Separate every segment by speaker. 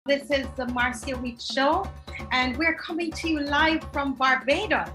Speaker 1: This is the Marcia Week Show, and we're coming to you live from Barbados.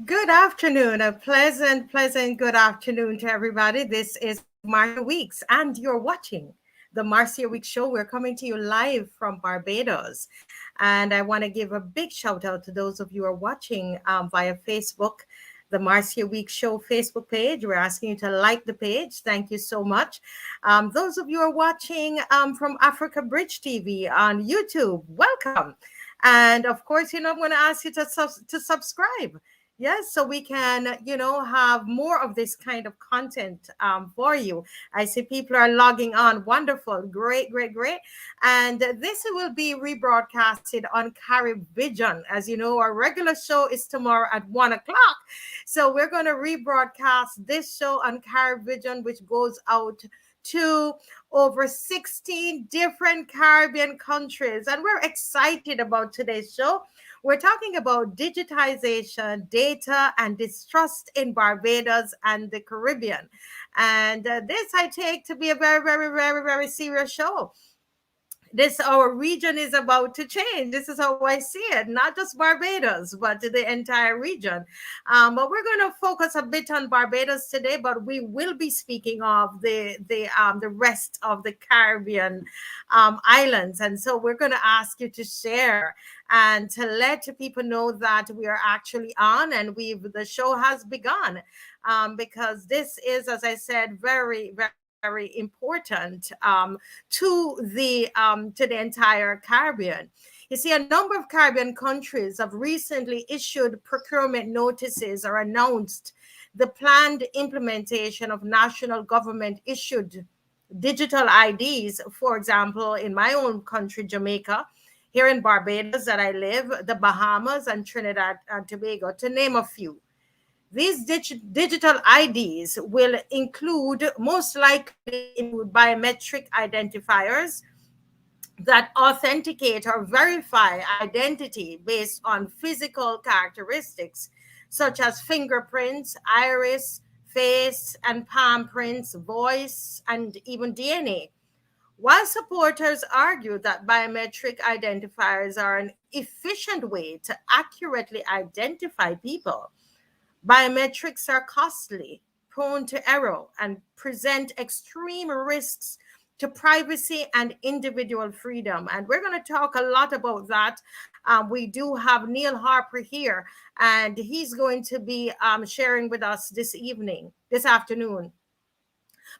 Speaker 1: Good afternoon, a pleasant good afternoon to everybody. This is Marcia Weeks, and you're watching the Marcia Weeks Show. We're coming to you live from Barbados. And I want to give a big shout out to those of you who are watching via Facebook, the Marcia Weeks Show Facebook page. We're asking you to like the page. Thank you so much. Those of you who are watching from Africa Bridge TV on YouTube, welcome. And of course, I'm going to ask you to subscribe. Yes, so we can, have more of this kind of content for you. I see people are logging on. Wonderful. Great. And this will be rebroadcasted on Carib Vision. As you know, our regular show is tomorrow at 1 o'clock. So we're going to rebroadcast this show on Carib Vision, which goes out to over 16 different Caribbean countries. And we're excited about today's show. We're talking about digitization, data, and distrust in Barbados and the Caribbean. And this I take to be a very serious show. Our region is about to change. This is how I see it, not just Barbados, but the entire region. But we're going to focus a bit on Barbados today, but we will be speaking of the rest of the Caribbean islands. And so we're going to ask you to share and to let people know that we are actually on and the show has begun, because this is, as I said, very important to the entire Caribbean. You see, a number of Caribbean countries have recently issued procurement notices or announced the planned implementation of national government issued digital IDs. For example, in my own country, Jamaica, here in Barbados that I live, the Bahamas and Trinidad and Tobago, to name a few. These digital IDs will most likely include biometric identifiers that authenticate or verify identity based on physical characteristics such as fingerprints, iris, face and palm prints, voice, and even DNA. While supporters argue that biometric identifiers are an efficient way to accurately identify people, biometrics are costly, prone to error, and present extreme risks to privacy and individual freedom. And we're going to talk a lot about that. We do have NIEL HARPER here, and he's going to be sharing with us this afternoon.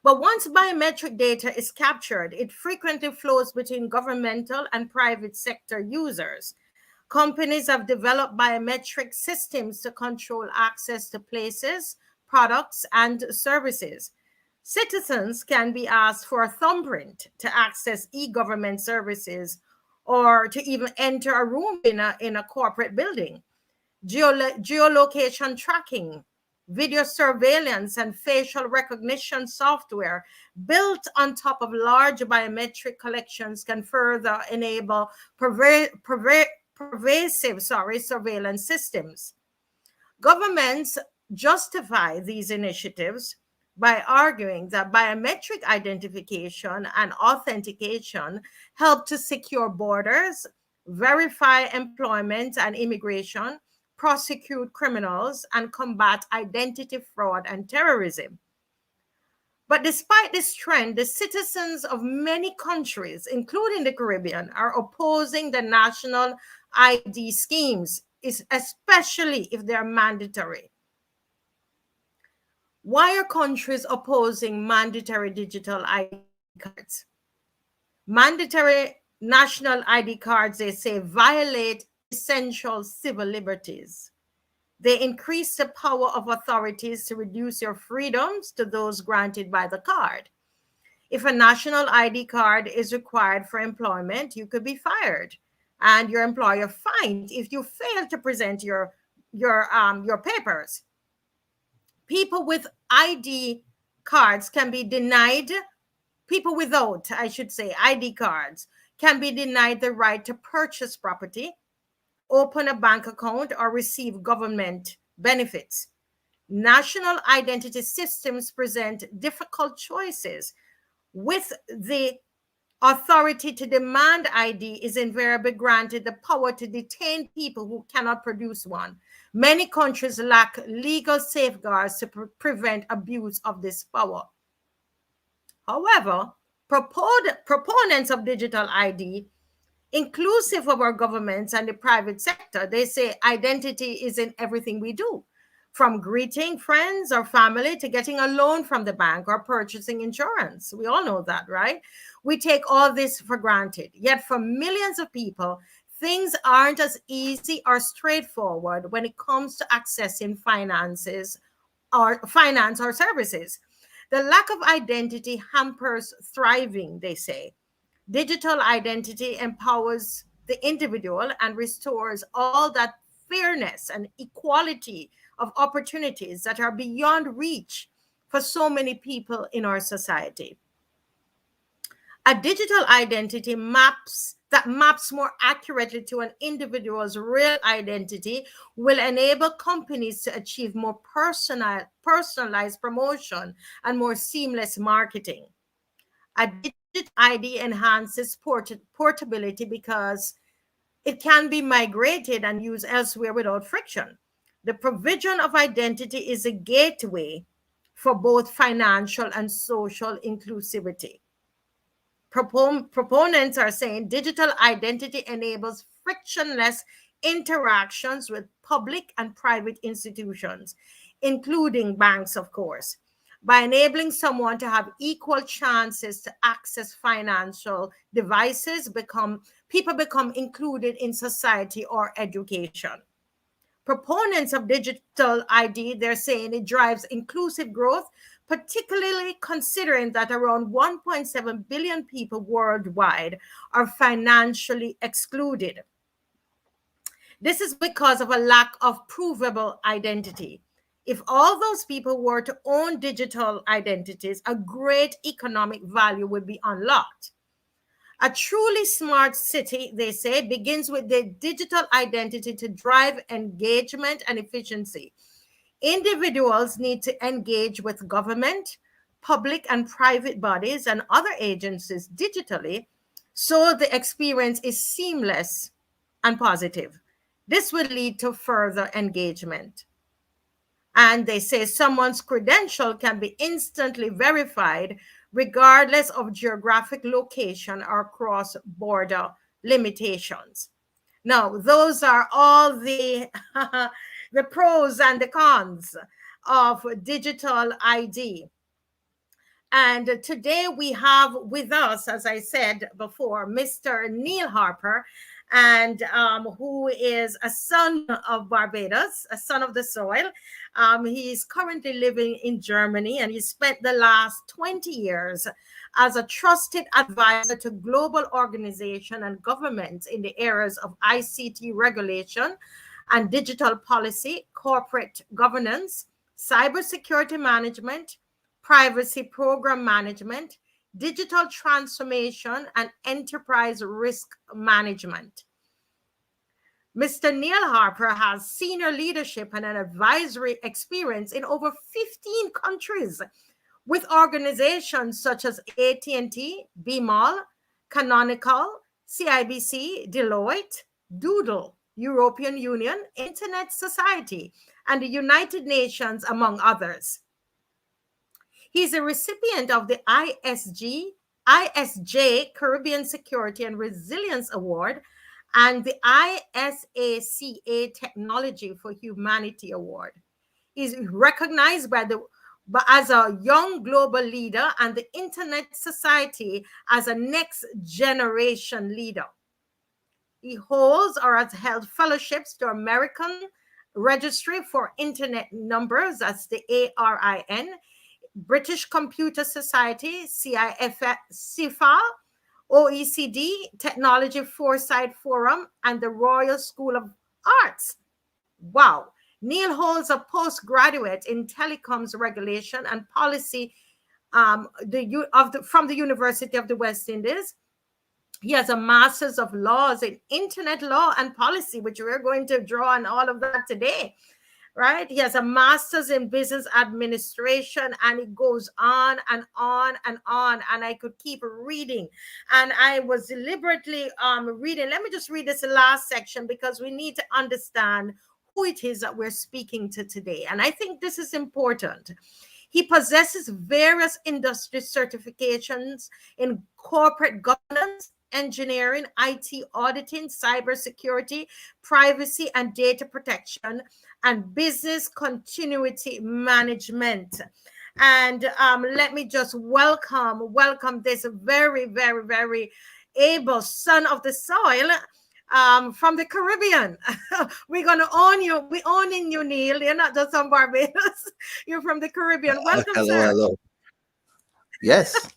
Speaker 1: But once biometric data is captured, it frequently flows between governmental and private sector users. Companies have developed biometric systems to control access to places, products, and services. Citizens can be asked for a thumbprint to access e-government services or to even enter a room in a corporate building. Geolocation tracking, video surveillance, and facial recognition software built on top of large biometric collections can further enable pervasive surveillance systems. Governments justify these initiatives by arguing that biometric identification and authentication help to secure borders, verify employment and immigration, prosecute criminals, and combat identity fraud and terrorism. But despite this trend, the citizens of many countries, including the Caribbean, are opposing the national ID schemes, especially if they're mandatory. Why are countries opposing mandatory digital ID cards? Mandatory national ID cards, they say, violate essential civil liberties. They increase the power of authorities to reduce your freedoms to those granted by the card. If a national ID card is required for employment, you could be fired and your employer fined if you fail to present your papers. People with ID cards can be denied, people without, I should say, ID cards can be denied the right to purchase property, open a bank account, or receive government benefits. National identity systems present difficult choices. With the authority to demand ID is invariably granted the power to detain people who cannot produce one. Many countries lack legal safeguards to prevent abuse of this power. However, proponents of digital ID, inclusive of our governments and the private sector, they say identity is in everything we do, from greeting friends or family to getting a loan from the bank or purchasing insurance. We all know that, right? We take all this for granted. Yet for millions of people, things aren't as easy or straightforward when it comes to accessing finance or services. The lack of identity hampers thriving, they say. Digital identity empowers the individual and restores all that fairness and equality of opportunities that are beyond reach for so many people in our society. A digital identity maps more accurately to an individual's real identity will enable companies to achieve more personalized promotion and more seamless marketing. A digital ID enhances portability because it can be migrated and used elsewhere without friction. The provision of identity is a gateway for both financial and social inclusivity. Proponents are saying digital identity enables frictionless interactions with public and private institutions, including banks, of course. By enabling someone to have equal chances to access financial devices, people become included in society or education. Proponents of digital ID, they're saying it drives inclusive growth, particularly considering that around 1.7 billion people worldwide are financially excluded. This is because of a lack of provable identity. If all those people were to own digital identities, a great economic value would be unlocked. A truly smart city, they say, begins with the digital identity to drive engagement and efficiency. Individuals need to engage with government, public and private bodies, and other agencies digitally so the experience is seamless and positive. This will lead to further engagement. And they say someone's credential can be instantly verified regardless of geographic location or cross-border limitations. Now, those are all the, the pros and the cons of digital ID. And today we have with us, as I said before, Mr. NIEL HARPER, and who is a son of Barbados, a son of the soil. He's currently living in Germany, and he spent the last 20 years as a trusted advisor to global organizations and governments in the areas of ICT regulation and digital policy, corporate governance, cybersecurity management, privacy program management, digital transformation, and enterprise risk management. Mr. NIEL HARPER has senior leadership and an advisory experience in over 15 countries with organizations such as AT&T, BMOL, Canonical, CIBC, Deloitte, Doodle, European Union, Internet Society, and the United Nations, among others. He's a recipient of the ISJ Caribbean Security and Resilience Award and the ISACA Technology for Humanity Award. He's recognized by the but as a young global leader and the Internet Society as a next generation leader. He holds or has held fellowships to American Registry for Internet Numbers, that's the ARIN, British Computer Society, CIFA, OECD, Technology Foresight Forum, and the Royal School of Arts. Wow. NIEL holds a postgraduate in telecoms regulation and policy from the University of the West Indies. He has a master's of laws in internet law and policy, which we're going to draw on all of that today, right? He has a master's in business administration, and it goes on and on and on. And I could keep reading. And I was deliberately reading. Let me just read this last section because we need to understand who it is that we're speaking to today. And I think this is important. He possesses various industry certifications in corporate governance, engineering, IT auditing, cybersecurity, privacy and data protection, and business continuity management. And let me just welcome this very, very, very able son of the soil from the Caribbean. We're going to own you. We're owning you, NIEL. You're not just from Barbados. You're from the Caribbean. Welcome,
Speaker 2: Hello,
Speaker 1: sir.
Speaker 2: hello. Yes.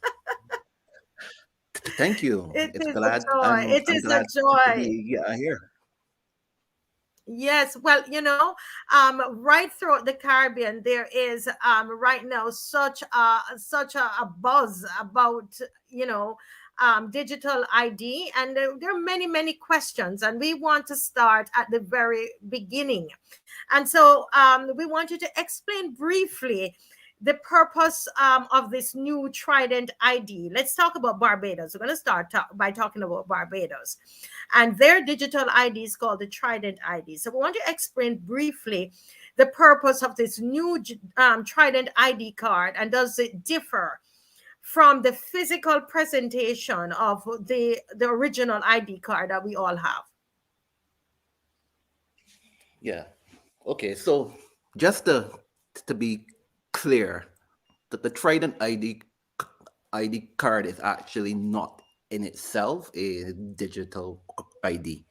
Speaker 2: Thank you.
Speaker 1: It
Speaker 2: It's
Speaker 1: is a
Speaker 2: glad
Speaker 1: joy.
Speaker 2: I'm
Speaker 1: It
Speaker 2: I'm
Speaker 1: is a
Speaker 2: glad to
Speaker 1: joy.
Speaker 2: be here.
Speaker 1: Yes, well, right throughout the Caribbean, there is right now such a buzz about digital ID, and there are many many questions, and we want to start at the very beginning, and so we want you to explain briefly the purpose of this new Trident ID. Let's talk about Barbados. We're going to start by talking about Barbados. And their digital ID is called the Trident ID. So we want to explain briefly the purpose of this new Trident ID card, and does it differ from the physical presentation of the original ID card that we all have?
Speaker 2: Yeah. Okay, so just to be clear, that the Trident ID card is actually not in itself a digital ID.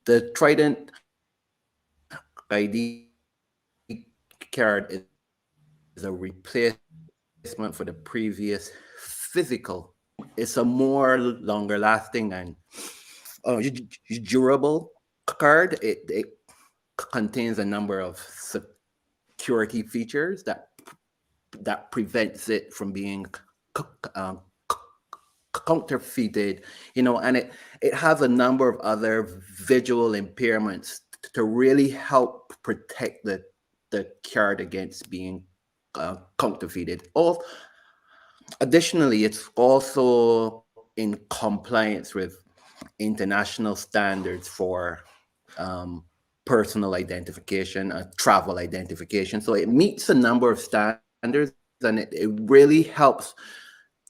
Speaker 2: The Trident ID card is a replacement for the previous physical. It's a more longer lasting and durable card. It contains a number of security features that prevents it from being um, counterfeited, and it has a number of other visual impairments to really help protect the card against being counterfeited. Additionally, it's also in compliance with international standards for um, personal identification, travel identification. So it meets a number of standards, and it really helps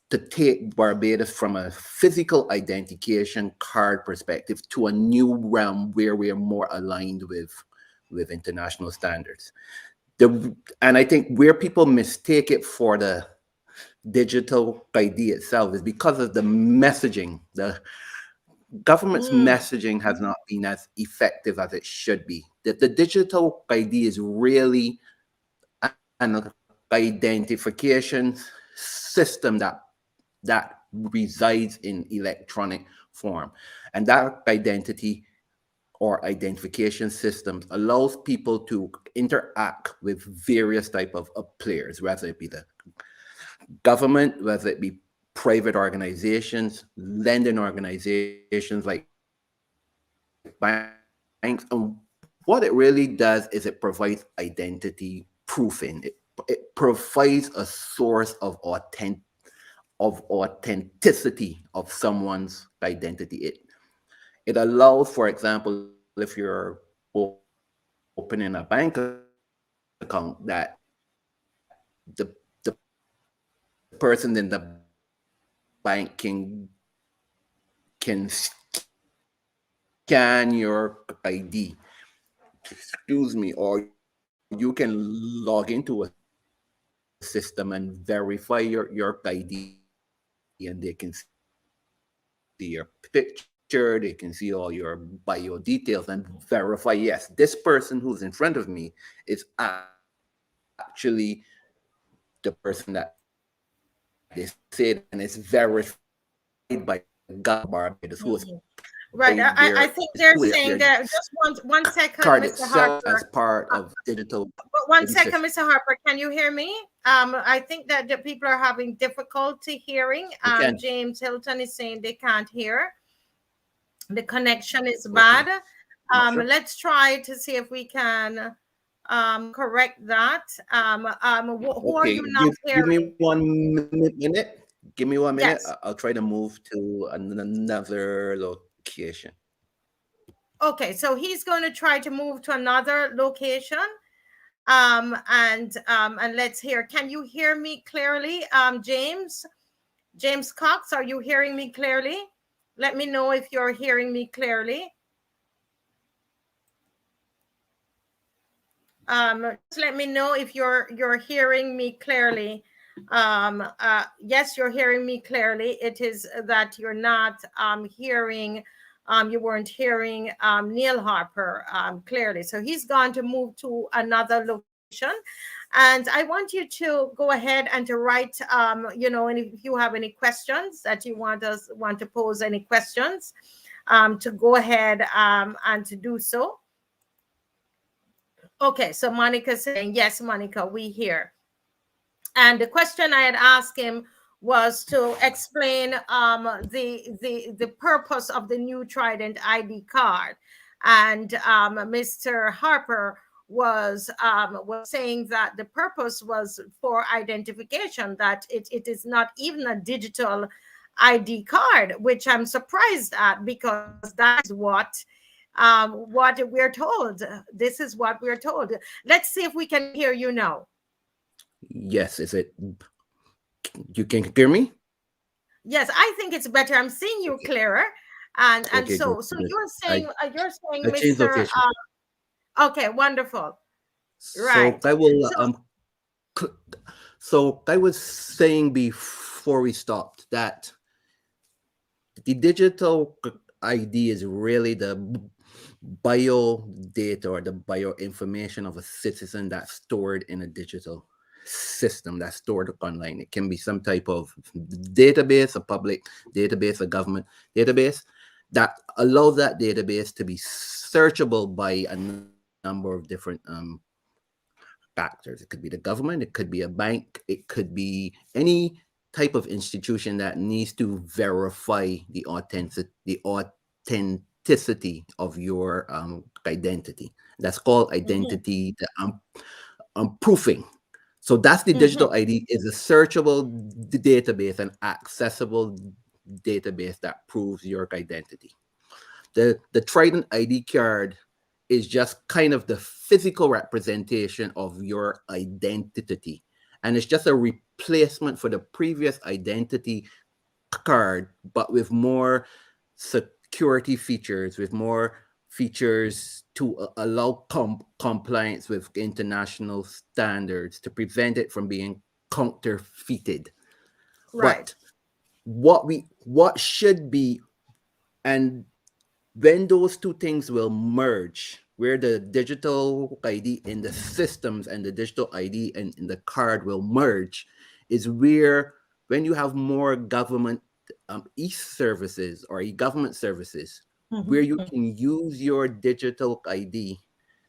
Speaker 2: to take Barbados from a physical identification card perspective to a new realm where we are more aligned with international standards. And I think where people mistake it for the digital ID itself is because of the messaging. The government's
Speaker 1: Mm,
Speaker 2: messaging has not been as effective as it should be. The digital ID is really an identification system that resides in electronic form, and that identity or identification systems allows people to interact with various type of players, whether it be the government, whether it be private organizations, lending organizations like banks. And what it really does is it provides identity proofing. It provides a source of authenticity of someone's identity. It allows, for example, if you're opening a bank account, that the person in the bank can scan your ID, excuse me, or you can log into a system system and verify your ID, and they can see your picture, they can see all your bio details and verify, yes, this person who's in front of me is actually the person that they say, and it's verified by the government of Barbados, who has paid their
Speaker 1: Mhm.
Speaker 2: who
Speaker 1: Right. I think
Speaker 2: their
Speaker 1: they're saying that just one second,
Speaker 2: card
Speaker 1: Mr.
Speaker 2: itself as
Speaker 1: Harper.
Speaker 2: part
Speaker 1: Uh,
Speaker 2: of digital
Speaker 1: but one
Speaker 2: ID
Speaker 1: second, Mr.
Speaker 2: system.
Speaker 1: Harper. Can you hear me? I think that the people are having difficulty hearing.
Speaker 2: I can.
Speaker 1: James Hilton is saying they can't hear. The connection is bad.
Speaker 2: Okay. Not sure.
Speaker 1: Let's try to see if we can correct that. Who are you
Speaker 2: Okay.
Speaker 1: not
Speaker 2: Give me
Speaker 1: hearing?
Speaker 2: 1 minute. Give me 1 minute.
Speaker 1: Yes.
Speaker 2: I'll try to move to another location.
Speaker 1: Okay, so he's going to try to move to another location. And let's hear. Can you hear me clearly, James? James Cox, are you hearing me clearly? Let me know if you're hearing me clearly. Just let me know if you're hearing me clearly. Yes, you're hearing me clearly. It is that you're not hearing. You weren't hearing NIEL Harper clearly. So he's gone to move to another location. And I want you to go ahead and to write, and if you have any questions that you want to pose any questions, to go ahead and to do so. Okay, so Monica saying, yes, Monica, we hear. And the question I had asked him was to explain the purpose of the new Trident ID card. And Mr. Harper was saying that the purpose was for identification, that it is not even a digital ID card, which I'm surprised at, because that is what we're told. This is what we're told. Let's see if we can hear you now.
Speaker 2: Yes. Is it? You can hear me?
Speaker 1: Yes, I think it's better. I'm seeing you
Speaker 2: Okay.
Speaker 1: clearer. And
Speaker 2: Okay. Good.
Speaker 1: so
Speaker 2: Good.
Speaker 1: you're saying,
Speaker 2: I changed
Speaker 1: Mr.
Speaker 2: location.
Speaker 1: Okay, wonderful.
Speaker 2: So
Speaker 1: Right.
Speaker 2: I will.
Speaker 1: So
Speaker 2: Cl- So I was saying before we stopped that the digital ID is really the bio data or the bio information of a citizen that's stored in a digital system, that's stored online. It can be some type of database, a public database, a government database that allows that database to be searchable by a number of different factors. It could be the government, it could be a bank, it could be any type of institution that needs to verify the authenticity of your identity. That's called
Speaker 1: mhm,
Speaker 2: identity proofing. So that's the
Speaker 1: mhm,
Speaker 2: digital ID, is a searchable database, an accessible database that proves your identity. The Trident ID card is just kind of the physical representation of your identity. And it's just a replacement for the previous identity card, but with more security features, with more features to allow compliance with international standards, to prevent it from being counterfeited.
Speaker 1: right.
Speaker 2: But what should be, and when those two things will merge, where the digital ID in the systems and the digital ID in the card will merge, is where, when you have more government e-services or e-government services, where
Speaker 1: Mhm,
Speaker 2: you can use your digital ID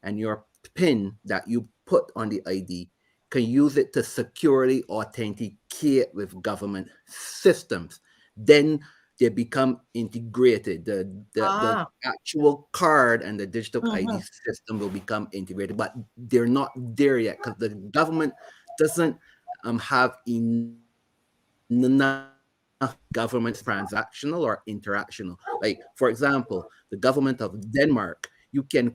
Speaker 2: and your PIN that you put on the ID, can use it to securely authenticate with government systems. Then they become integrated. The
Speaker 1: ah,
Speaker 2: actual card and the digital ID
Speaker 1: mhm,
Speaker 2: system will become integrated, but they're not there yet because the government doesn't have enough government transactional or interactional. Like, for example, the government of Denmark, you can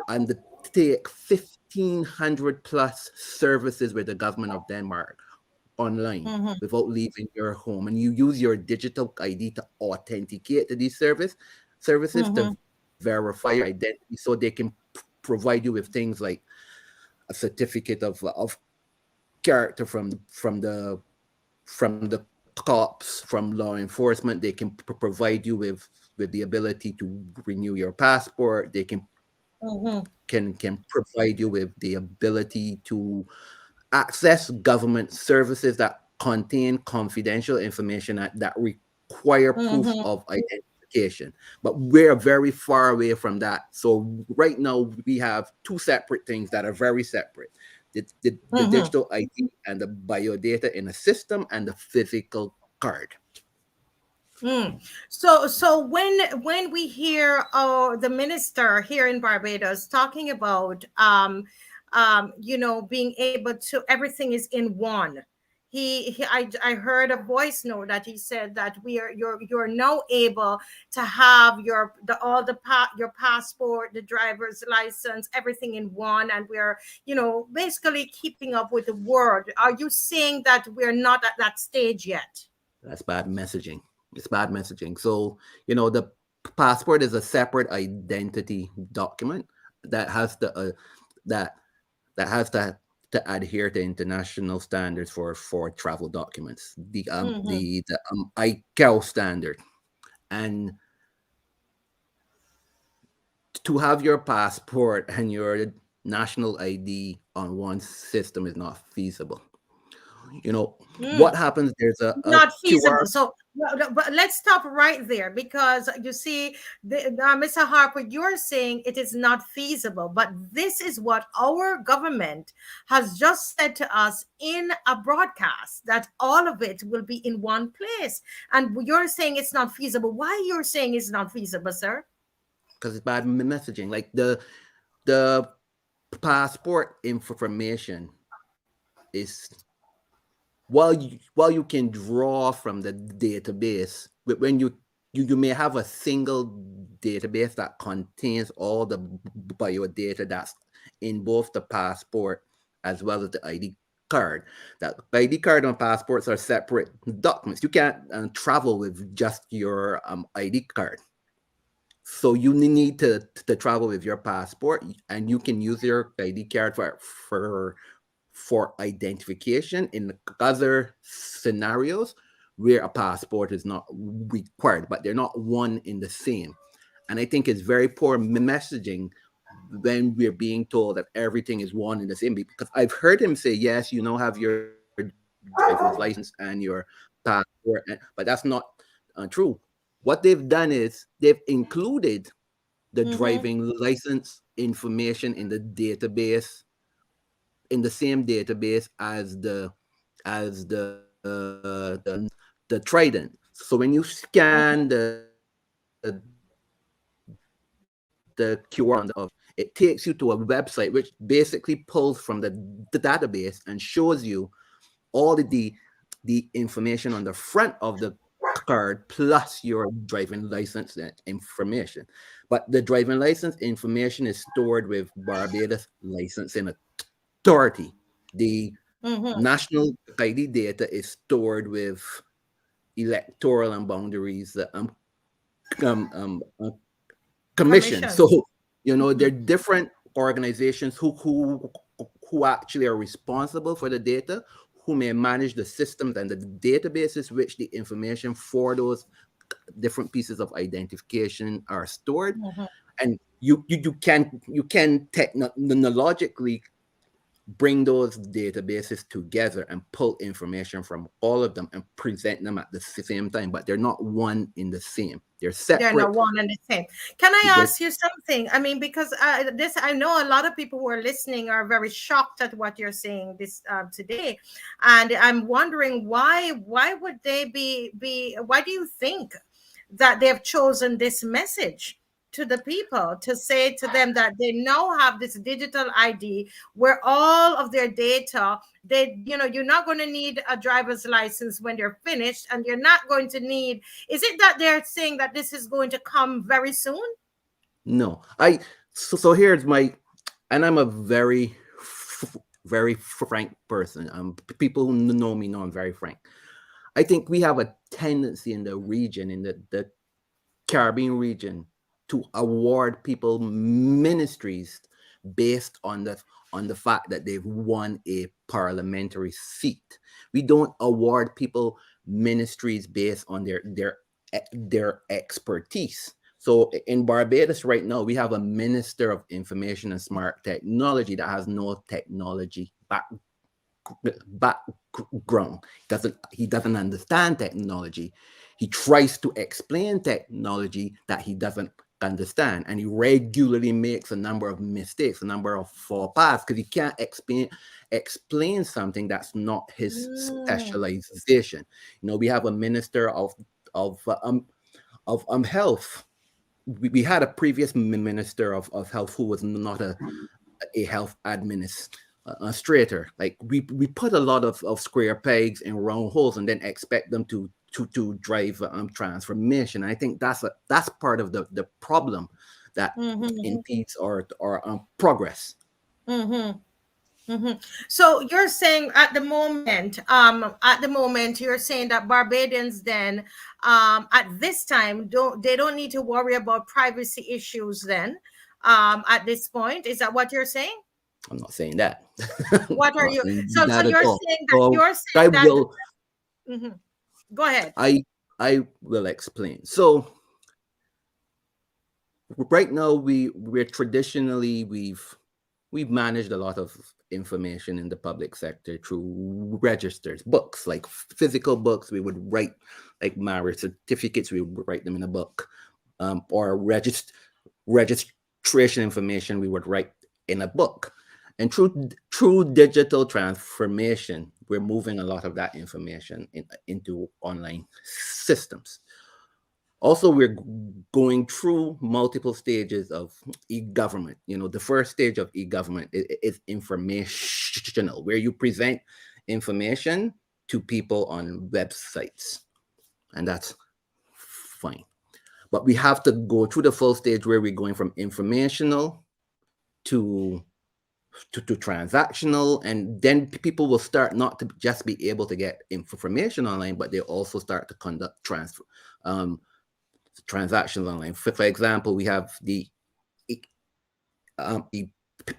Speaker 2: undertake 1,500 plus services with the government of Denmark online
Speaker 1: mhm,
Speaker 2: without leaving your home, and you use your digital ID to authenticate to these services, to
Speaker 1: mhm,
Speaker 2: verify your identity, so they can provide you with things like a certificate of character from the cops, from law enforcement. They can provide you with the ability to renew your passport. They
Speaker 1: Mm-hmm.
Speaker 2: can provide you with the ability to access government services that contain confidential information that require proof
Speaker 1: Mm-hmm.
Speaker 2: of identification. But we're very far away from that. So right now we have two separate things that are very separate. The
Speaker 1: Mm-hmm.
Speaker 2: digital ID and the biodata in a system and the physical card.
Speaker 1: Mm. So when we hear the minister here in Barbados talking about being able to, everything is in one. I heard a voice note that he said that you're now able to have your passport, the driver's license, everything in one, and we're basically keeping up with the world. Are you saying that we're not at that stage yet?
Speaker 2: That's bad messaging. It's bad messaging. So, the passport is a separate identity document that has that that has to adhere to international standards for travel documents.
Speaker 1: Mm-hmm.
Speaker 2: The ICAO standard. And to have your passport and your national ID on one system is not feasible. What happens? There's a
Speaker 1: Not
Speaker 2: QR.
Speaker 1: feasible. So, but let's stop right there, because you see, Mr. Harper, you're saying it is not feasible, but this is what our government has just said to us in a broadcast, that all of it will be in one place, and you're saying it's not feasible. Why you're saying it's not feasible, sir?
Speaker 2: Because it's bad messaging. Like the passport information is, while you can draw from the database, but when you may have a single database that contains all the biodata that's in both the passport as well as the ID card. That ID card and passports are separate documents. You can't travel with just your ID card. So you need to travel with your passport, and you can use your ID card for identification in other scenarios where a passport is not required, but they're not one in the same. And I think it's very poor messaging when we're being told that everything is one in the same. Because I've heard him say, yes, have your driver's license and your passport, but that's not true. What they've done is they've included the
Speaker 1: Mm-hmm.
Speaker 2: driving license information in the same database as the Trident. So when you scan the QR it takes you to a website which basically pulls from the database and shows you all the information on the front of the card plus your driving license information. But the driving license information is stored with Barbados Licensing Authority. The
Speaker 1: Mm-hmm.
Speaker 2: national ID data is stored with electoral and boundaries um, um, uh, commission.
Speaker 1: Commission.
Speaker 2: So
Speaker 1: Mm-hmm.
Speaker 2: there are different organizations who actually are responsible for the data, who may manage the systems and the databases which the information for those different pieces of identification are stored.
Speaker 1: Mm-hmm.
Speaker 2: And you can technologically bring those databases together and pull information from all of them and present them at the same time, but they're not one in the same. They're
Speaker 1: They're not
Speaker 2: separate.
Speaker 1: one and the same. Can I
Speaker 2: They're,
Speaker 1: ask you something? I mean, because I know a lot of people who are listening are very shocked at what you're saying this today, and I'm wondering why would they be? Why do you think that they have chosen this message to the people, to say to them that they now have this digital ID where all of their data, you're not going to need a driver's license when they're finished, and you're not going to need, is it that they're saying that this is going to come very soon?
Speaker 2: no, so here's my, and I'm a very frank person. People who know me know I'm very frank. I think we have a tendency in the region, in the Caribbean region, to award people ministries based on the fact that they've won a parliamentary seat. We don't award people ministries based on their expertise. So in Barbados right now, we have a Minister of Information and Smart Technology that has no technology background. He doesn't understand technology. He tries to explain technology that he doesn't understand, and he regularly makes a number of mistakes, a number of faux pas, because he can't explain something that's not his specialization. We have a minister of health. We had a previous minister of health who was not a health administrator. Like we put a lot of square pegs in round holes and then expect them to drive transformation. I think that's part of the problem that impedes our progress.
Speaker 1: So you're saying at the moment, you're saying that Barbadians then, at this time, don't need to worry about privacy issues then, at this point. Is that what you're saying?
Speaker 2: I'm not saying that.
Speaker 1: What are
Speaker 2: I'm not
Speaker 1: you?
Speaker 2: saying
Speaker 1: So
Speaker 2: that at
Speaker 1: you're
Speaker 2: all.
Speaker 1: saying that
Speaker 2: So
Speaker 1: you're
Speaker 2: I
Speaker 1: saying that.
Speaker 2: will
Speaker 1: Go ahead.
Speaker 2: I will explain. So right now we're traditionally we've managed a lot of information in the public sector through registers, books, like physical books. We would write like marriage certificates, we would write them in a book, or registration information we would write in a book. And through digital transformation, we're moving a lot of that information into online systems. Also, we're going through multiple stages of e-government. The first stage of e-government is informational, where you present information to people on websites, and that's fine. But we have to go through the full stage where we're going from informational to transactional, and then people will start not to just be able to get information online, but they also start to conduct transactions online. For example, we have the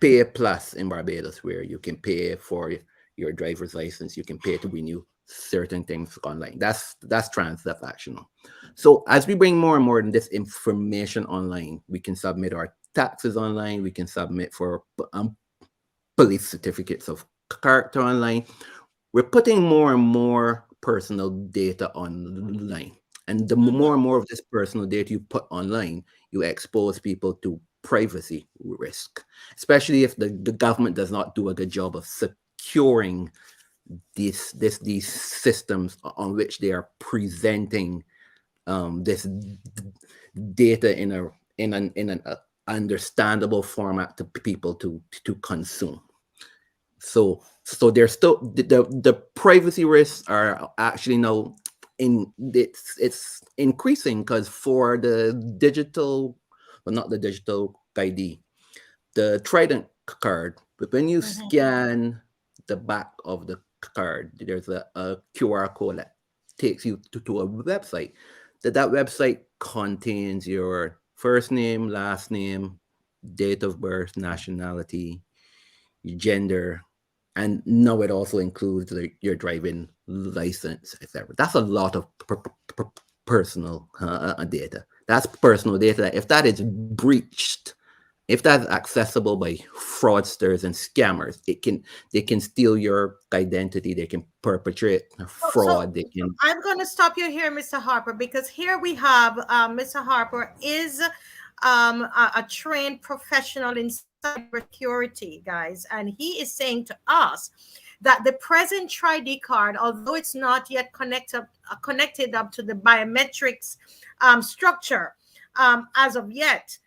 Speaker 2: Pay Plus in Barbados, where you can pay for your driver's license, you can pay to renew certain things online. That's transactional. So as we bring more and more in this information online, we can submit our taxes online, we can submit for police certificates of character online. We're putting more and more personal data online. And the more and more of this personal data you put online, you expose people to privacy risk, especially if the government does not do a good job of securing these systems on which they are presenting this data in an understandable format to people to consume. So there's still the privacy risks are actually now it's increasing, because for the digital, well, not the digital ID, the Trident card, but when you scan the back of the card, there's a QR code that takes you to a website. That website contains your first name, last name, date of birth, nationality, gender, and now it also includes your driving license, etc. That's a lot of personal data. That's personal data. If that is breached, if that's accessible by fraudsters and scammers, they can steal your identity. They can perpetrate fraud. They can.
Speaker 1: I'm going to stop you here, Mr. Harper, because here we have Mr. Harper is a trained professional in cybersecurity, guys, and he is saying to us that the present TRID card, although it's not yet connected up to the biometrics structure as of yet,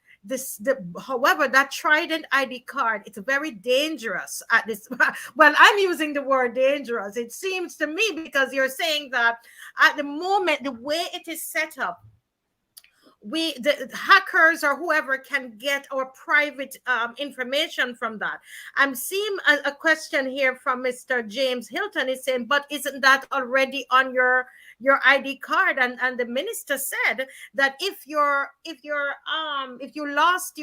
Speaker 1: however, that Trident ID card, it's very dangerous at this. Well, I'm using the word dangerous, it seems to me, because you're saying that at the moment, the way it is set up, the hackers or whoever can get our private information from that. I'm seeing a question here from Mr. James Hilton. Is saying, but isn't that already on your ID card? And the minister said that if you lost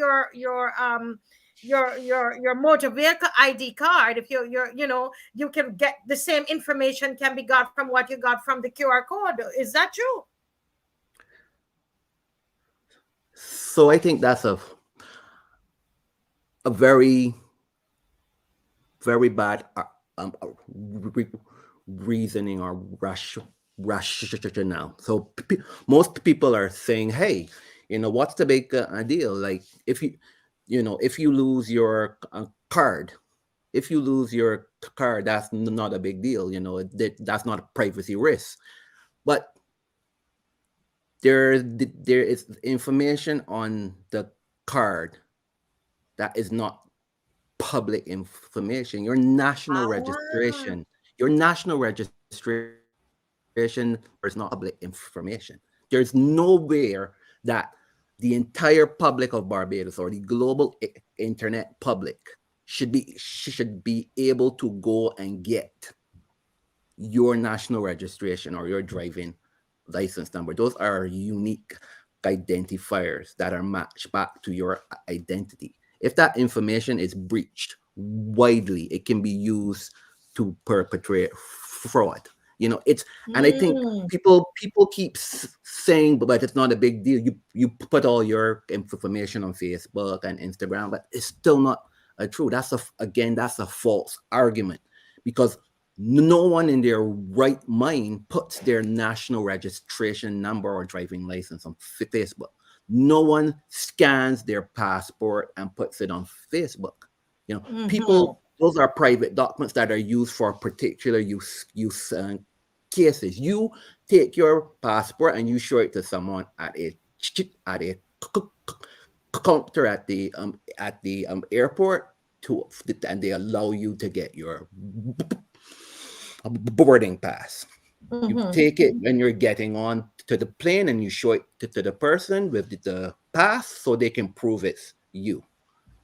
Speaker 1: your motor vehicle ID card, if you can get the same information can be got from what you got from the QR code. Is that true?
Speaker 2: So I think that's a very, very bad re- reasoning or rationale. So most people are saying, hey, what's the big deal? Like if you lose your card, if you lose your card, that's not a big deal. That's not a privacy risk. But there is information on the card that is not public information.
Speaker 1: Ah.
Speaker 2: Your national registration is not public information. There's nowhere that the entire public of Barbados or the global internet public should be able to go and get your national registration or your driving license number. Those are unique identifiers that are matched back to your identity. If that information is breached widely, it can be used to perpetrate fraud. It's and I think
Speaker 1: Mm.
Speaker 2: people keep saying, but it's not a big deal. You put all your information on Facebook and Instagram, but it's still not true. That's a false argument because no one in their right mind puts their national registration number or driving license on Facebook. No one scans their passport and puts it on Facebook.
Speaker 1: Mhm.
Speaker 2: People, those are private documents that are used for particular use cases. You take your passport and you show it to someone at a counter at the airport to and they allow you to get your boarding pass. You
Speaker 1: Mhm.
Speaker 2: take it when you're getting on to the plane and you show it to the person with the pass so they can prove it's you.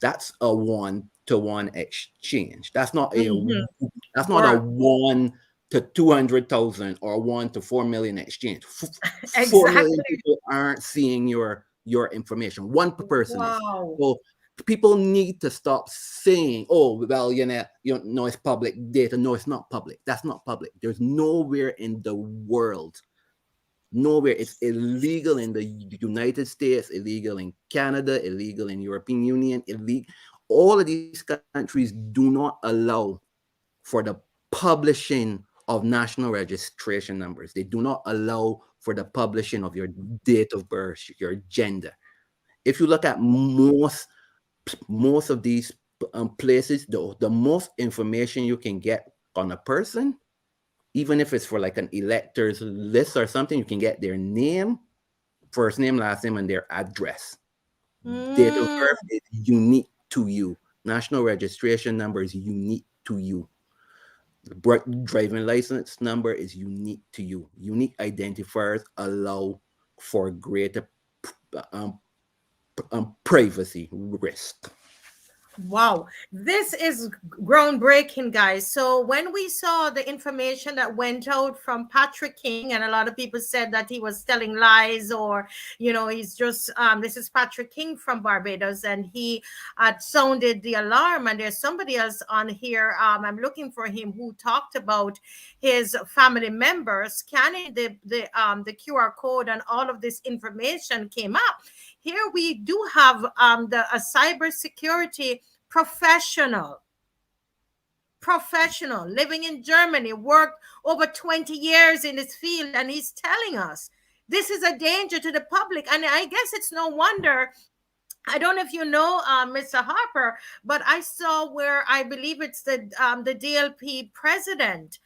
Speaker 2: That's a one-to-one exchange.
Speaker 1: Mhm.
Speaker 2: That's not a
Speaker 1: Work.
Speaker 2: 1 to 200,000 or 1 to 4 million exchange. 4 million
Speaker 1: Exactly.
Speaker 2: people aren't seeing your information. One person is.
Speaker 1: Wow.
Speaker 2: So people need to stop saying, "Oh, well, it's public data." No, it's not public. That's not public. There's nowhere in the world, nowhere. It's illegal in the United States, illegal in Canada, illegal in European Union, illegal. All of these countries do not allow for the publishing of national registration numbers. They do not allow for the publishing of your date of birth, your gender. If you look at most of these places, the most information you can get on a person, even if it's for like an electors list or something, you can get their name, first name, last name, and their address. Date of
Speaker 1: Mm.
Speaker 2: birth is unique to you. National registration number is unique to you. Driving license number is unique to you. Unique identifiers allow for greater um, privacy risk.
Speaker 1: Wow, this is groundbreaking, guys. So, when we saw the information that went out from Patrick King, and a lot of people said that he was telling lies, or, he's just, this is Patrick King from Barbados, and he had sounded the alarm. And there's somebody else on here, I'm looking for him, who talked about his family members scanning the QR code, and all of this information came up. Here we do have a cybersecurity professional, living in Germany, worked over 20 years in this field, and he's telling us this is a danger to the public. And I guess it's no wonder. I don't know if you know, Mr. Harper, but I saw where I believe it's the DLP president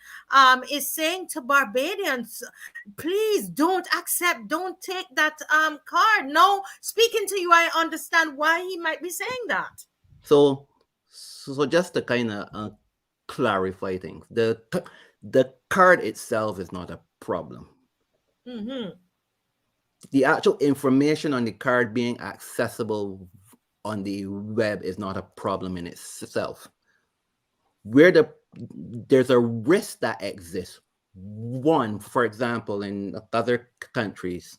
Speaker 1: is saying to Barbadians, please don't take that card. No, speaking to you, I understand why he might be saying that.
Speaker 2: So just to kind of clarify things, the card itself is not a problem.
Speaker 1: Mm-hmm.
Speaker 2: The actual information on the card being accessible on the web is not a problem in itself. Where there's a risk that exists. One, for example, in other countries,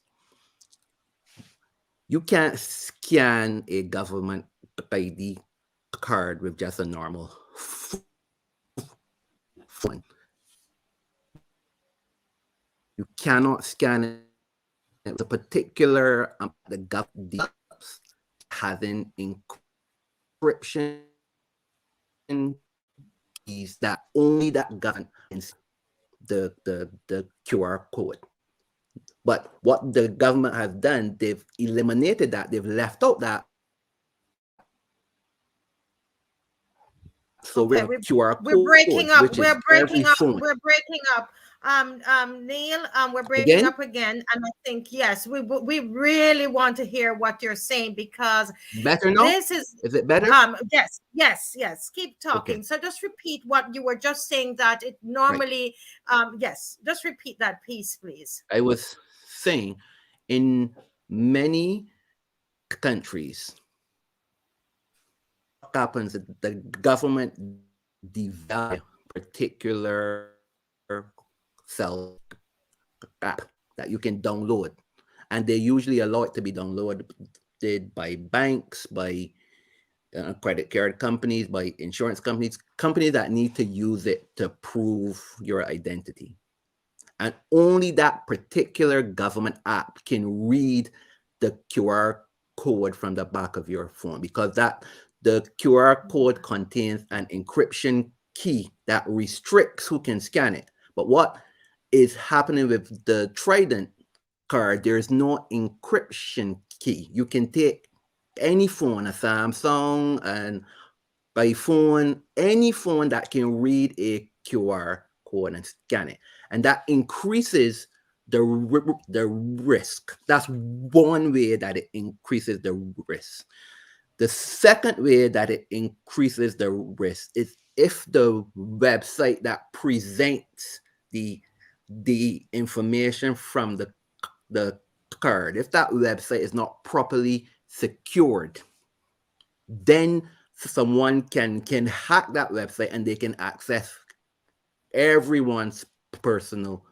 Speaker 2: you can't scan a government ID card with just a normal phone. You cannot scan it. The particular the government having encryption keys that only that government the QR code. But what the government has done, they've eliminated that. They've left out that. So we have QR
Speaker 1: we're breaking
Speaker 2: code,
Speaker 1: up.
Speaker 2: which is every phone.
Speaker 1: We're breaking up. Neil, we're breaking
Speaker 2: Again?
Speaker 1: up again, and I think yes, we really want to hear what you're saying because
Speaker 2: Better now?
Speaker 1: this is
Speaker 2: it better?
Speaker 1: Yes. Keep talking.
Speaker 2: Okay.
Speaker 1: So just repeat what you were just saying. That it normally, yes. Just repeat that piece, please.
Speaker 2: I was saying, in many countries, what happens is the government develop particular cell app that you can download, and they usually allow it to be downloaded by banks, by credit card companies, by insurance companies that need to use it to prove your identity. And only that particular government app can read the QR code from the back of your phone, because the QR code contains an encryption key that restricts who can scan it. But what is happening with the Trident card, there's no encryption key. You can take any phone, a Samsung, an iPhone, any phone that can read a QR code and scan it. And that increases the risk. That's one way that it increases the risk. The second way that it increases the risk is if the website that presents the information from the card, if that website is not properly secured, then someone can hack that website and they can access everyone's personal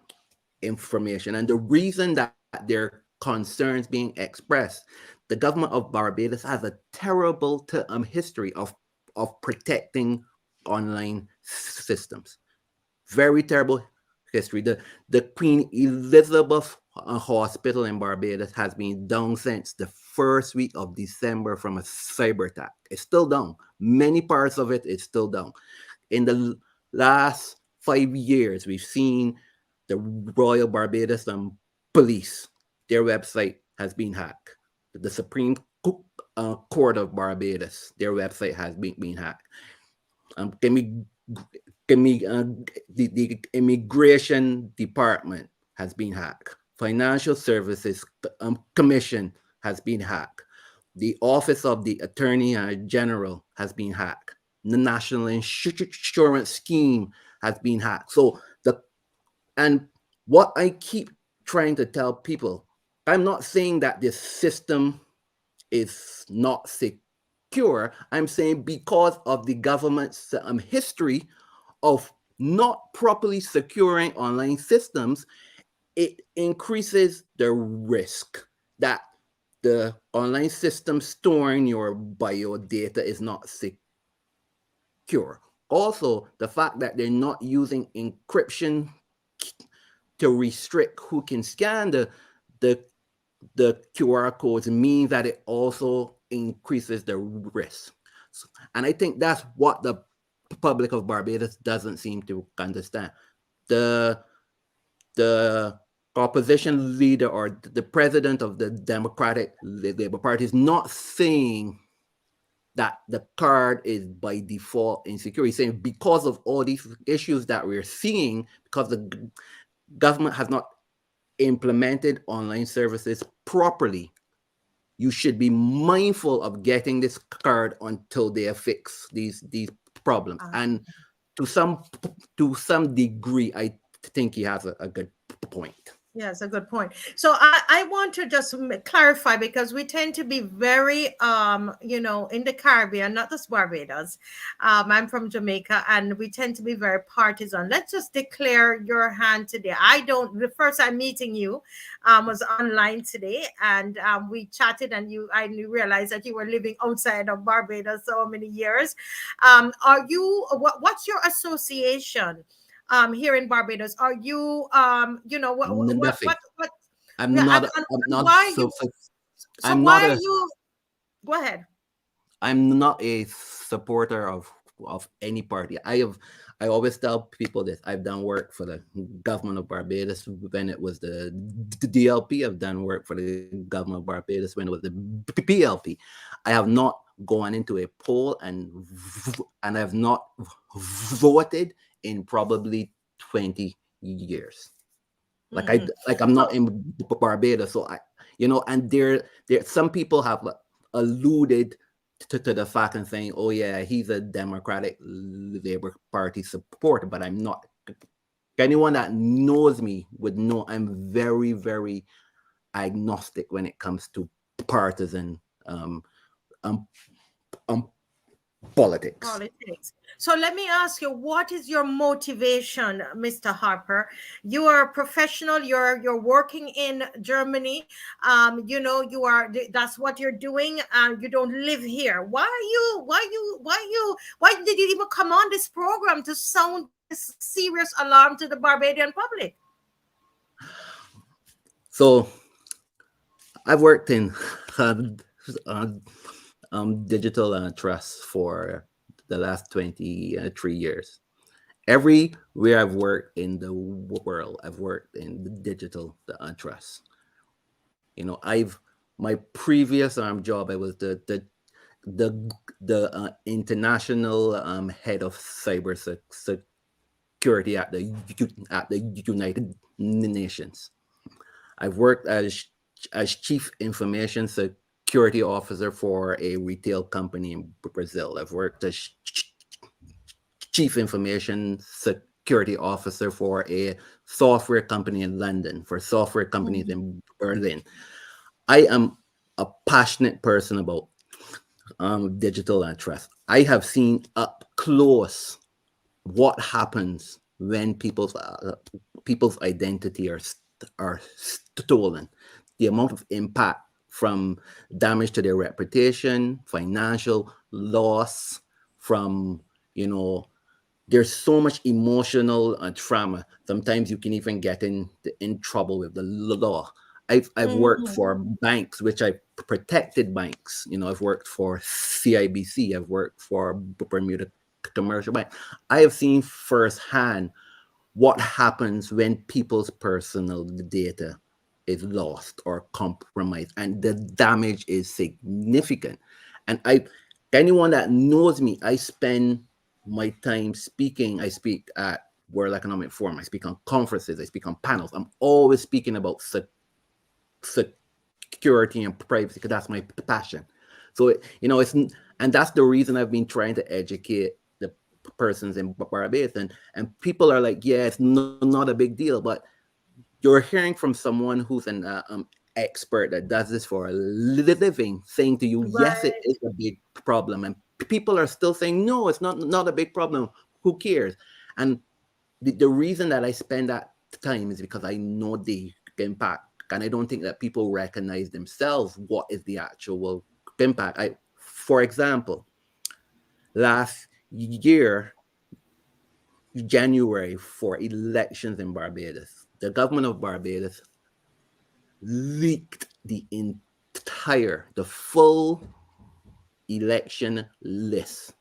Speaker 2: information. And the reason that their concerns being expressed, the government of Barbados has a terrible history of protecting online systems. Very terrible history. The Queen Elizabeth Hospital in Barbados has been down since the first week of December from a cyber attack. It's still down. Many parts of it is still down. In the last 5 years, we've seen the Royal Barbados Police, their website has been hacked. The Supreme Court of Barbados, their website has been hacked. The Immigration Department has been hacked. Financial Services Commission has been hacked. The Office of the Attorney General has been hacked. The National Insurance Scheme has been hacked. And what I keep trying to tell people, I'm not saying that this system is not secure. I'm saying because of the government's history of not properly securing online systems, it increases the risk that the online system storing your bio data is not secure. Also, the fact that they're not using encryption to restrict who can scan the QR codes means that it also increases the risk. And I think that's what the public of Barbados doesn't seem to understand. The opposition leader or the president of the Democratic Labour Party is not saying that the card is by default insecure. He's saying because of all these issues that we're seeing, because the government has not implemented online services properly, you should be mindful of getting this card until they fix these problems. And to some degree, I think he has a good point.
Speaker 1: Yes, a good point. So I want to just clarify because we tend to be very, in the Caribbean, not just Barbados. I'm from Jamaica, and we tend to be very partisan. Let's just declare your hand today. I don't. The first time meeting you, was online today, and we chatted, and I realized that you were living outside of Barbados so many years. Are you? What's your association? Here in Barbados? Are you
Speaker 2: Nothing.
Speaker 1: what
Speaker 2: I'm
Speaker 1: yeah,
Speaker 2: not. I'm
Speaker 1: and
Speaker 2: not.
Speaker 1: why you so
Speaker 2: I'm
Speaker 1: why
Speaker 2: not
Speaker 1: are
Speaker 2: a.
Speaker 1: you go ahead.
Speaker 2: I'm not a supporter of any party. I always tell people this. I've done work for the government of Barbados when it was the DLP. I've done work for the government of Barbados when it was the PLP. I have not gone into a poll and I've not voted in probably 20 years.
Speaker 1: Hmm.
Speaker 2: I'm not
Speaker 1: So
Speaker 2: in Barbados, so and there some people have alluded to the fact and saying, oh yeah, he's a Democratic Labour Party supporter, but I'm not. Anyone that knows me would know I'm very, very agnostic when it comes to partisan um, um politics.
Speaker 1: politics. So let me ask you, what is your motivation, Mr. Harper? You are a professional. You're working in Germany. That's what you're doing. You don't live here. Why did you even come on this program to sound this serious alarm to the Barbadian public?
Speaker 2: So I've worked in uh, digital trusts for the last 23 years. Everywhere I've worked in the world, I've worked in the digital trust. I've my previous job, I was the international head of cyber security at the United Nations. I've worked as chief information security officer for a retail company in Brazil. I've worked as chief information security officer for a software company in London, for software companies
Speaker 1: Mhm.
Speaker 2: in Berlin. I am a passionate person about digital and trust. I have seen up close what happens when people's identity are stolen. The amount of impact from damage to their reputation, financial loss, from you know there's so much emotional trauma. Sometimes you can even get in trouble with the law. I've worked
Speaker 1: Mhm.
Speaker 2: for banks, which I protected banks. I've worked for CIBC. I've worked for Bermuda Commercial Bank. I have seen firsthand what happens when people's personal data is lost or compromised, and the damage is significant. And anyone that knows me, I spend my time speaking. I speak at World Economic Forum. I speak on conferences. I speak on panels. I'm always speaking about security and privacy because that's my passion. So and that's the reason I've been trying to educate the persons in Barbados, and people are like, yeah, it's not a big deal, but you're hearing from someone who's an expert that does this for a living saying to you, yes, it
Speaker 1: Right.
Speaker 2: is a big problem, and people are still saying, no, it's not a big problem. Who cares? And the reason that I spend that time is because I know the impact, and I don't think that people recognize themselves what is the actual impact. For example, last year, January, for elections in Barbados, the government of Barbados leaked the full election list.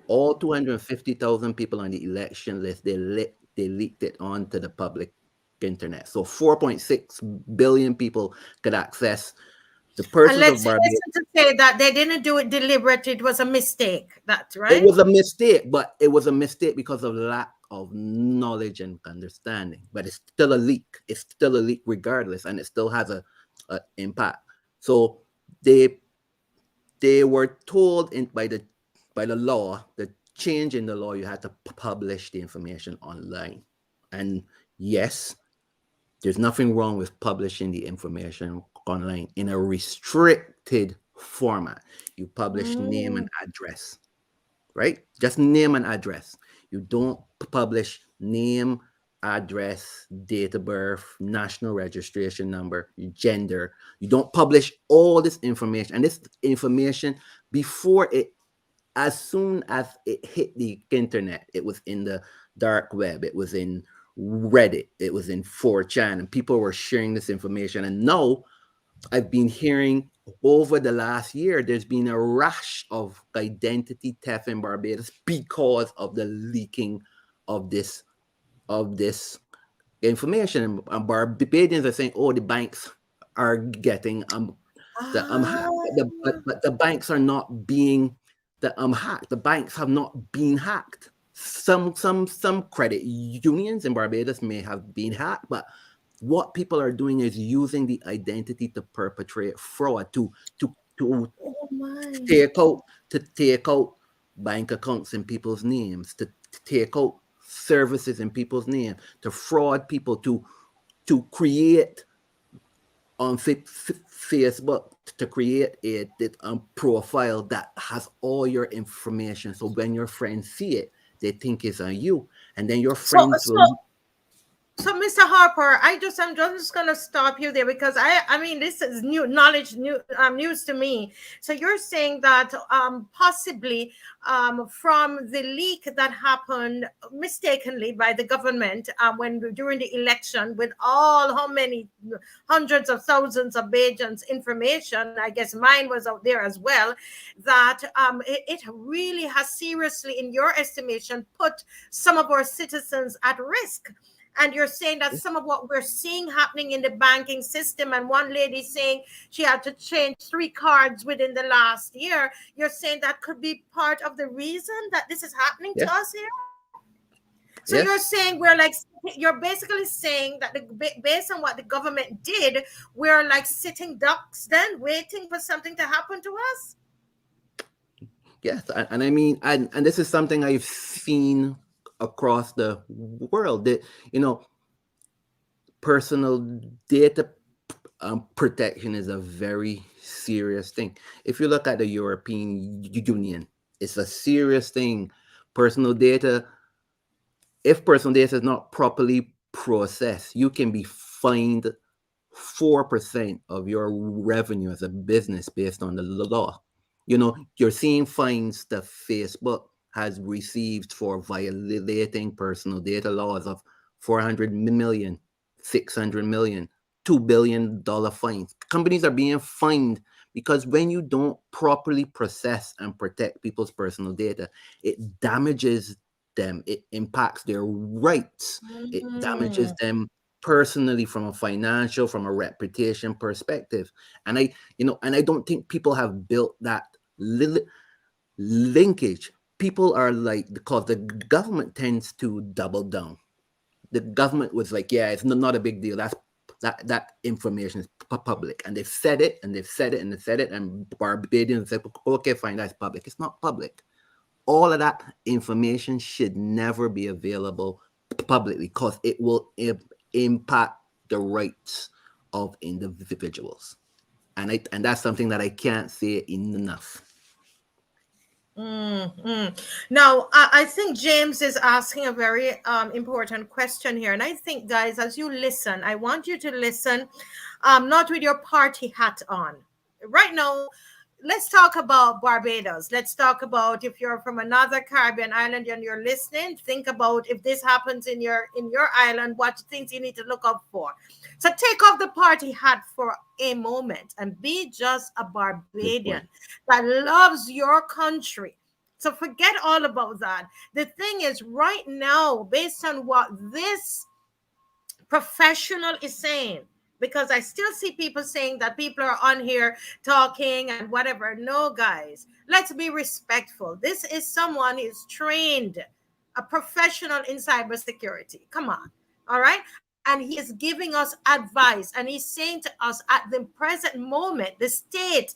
Speaker 2: All 250,000 people on the election list, they leaked it onto the public internet. So 4.6 billion people could access the
Speaker 1: And
Speaker 2: persons of
Speaker 1: let's
Speaker 2: Barbados.
Speaker 1: hasten to say that they didn't do it deliberately. It was a mistake. That's
Speaker 2: It
Speaker 1: right.
Speaker 2: was a mistake, but it was a mistake because of lack of knowledge and understanding. But it's still a leak. It's still a leak regardless, and it still has a impact. So they they were told by the law, the change in the law, you had to publish the information online. And yes, There's nothing wrong with publishing the information online in a restricted format. You publish name and
Speaker 1: Mm.
Speaker 2: address, right? Just name and address. You don't publish name, address, date of birth, national registration number, gender. You don't publish all this information. And this information, before it, as soon as it hit the internet, it was in the dark web, it was in Reddit, it was in 4chan, and people were sharing this information. And now I've been hearing over the last year, there's been a rush of identity theft in Barbados because of the leaking of this information. And Barbadians are saying, "Oh, the banks are getting
Speaker 1: Ah.
Speaker 2: but the banks are not being hacked. The banks have not been hacked. Some credit unions in Barbados may have been hacked, but what people are doing is using the identity to perpetrate fraud, to
Speaker 1: Oh my.
Speaker 2: take out bank accounts in people's names, to take out services in people's name, to fraud people, to create on Facebook, to create a profile that has all your information. So when your friends see it, they think it's on you, and then your
Speaker 1: So,
Speaker 2: friends
Speaker 1: so
Speaker 2: will.
Speaker 1: So, Mr. Harper, I'm just gonna stop you there because I mean, this is new knowledge, news to me. So, you're saying that possibly from the leak that happened mistakenly by the government when during the election, with all how many hundreds of thousands of agents' information, I guess mine was out there as well. That it really has seriously, in your estimation, put some of our citizens at risk. And you're saying that some of what we're seeing happening in the banking system, and one lady saying she had to change 3 cards within the last year, you're saying that could be part of the reason that this is happening to
Speaker 2: Yes,
Speaker 1: us here. So you're
Speaker 2: yes,
Speaker 1: saying we're like, you're basically saying that based on what the government did, we're like sitting ducks then waiting for something to happen to us.
Speaker 2: yes. And I mean, and this is something I've seen across the world. That, you know, personal data protection is a very serious thing. If you look at the European Union, it's a serious thing. Personal data, if personal data is not properly processed, you can be fined 4% of your revenue as a business based on the law. You know, you're seeing fines that Facebook has received for violating personal data laws of 400 million, 600 million, $2 billion fines. Companies are being fined because when you don't properly process and protect people's personal data, it damages them, it impacts their rights, it damages
Speaker 1: Mm.
Speaker 2: them personally, from a financial, from a reputation perspective. And I don't think people have built that linkage. People are like, because the government tends to double down. The government was like, yeah, it's not a big deal. That information is public, and they've said it, and they've said it, and they've said it, and Barbadians said, okay, fine, that's public. It's not public. All of that information should never be available publicly, because it will impact the rights of individuals. And that's something that I can't say enough.
Speaker 1: Mm-hmm. Now, I think James is asking a very important question here. And I think, guys, as you listen, I want you to listen not with your party hat on. Right now, let's talk about Barbados. Let's talk about, if you're from another Caribbean island and you're listening, think about if this happens in your island, what things you need to look up for. So take off the party hat for a moment and be just a
Speaker 2: Good point.
Speaker 1: Barbadian that loves your country. So forget all about that. The thing is, right now, based on what this professional is saying, because I still see people saying that people are on here talking and whatever. No, guys, let's be respectful. This is someone who's trained, a professional in cybersecurity. Come on. All right. And he is giving us advice, and he's saying to us at the present moment, the state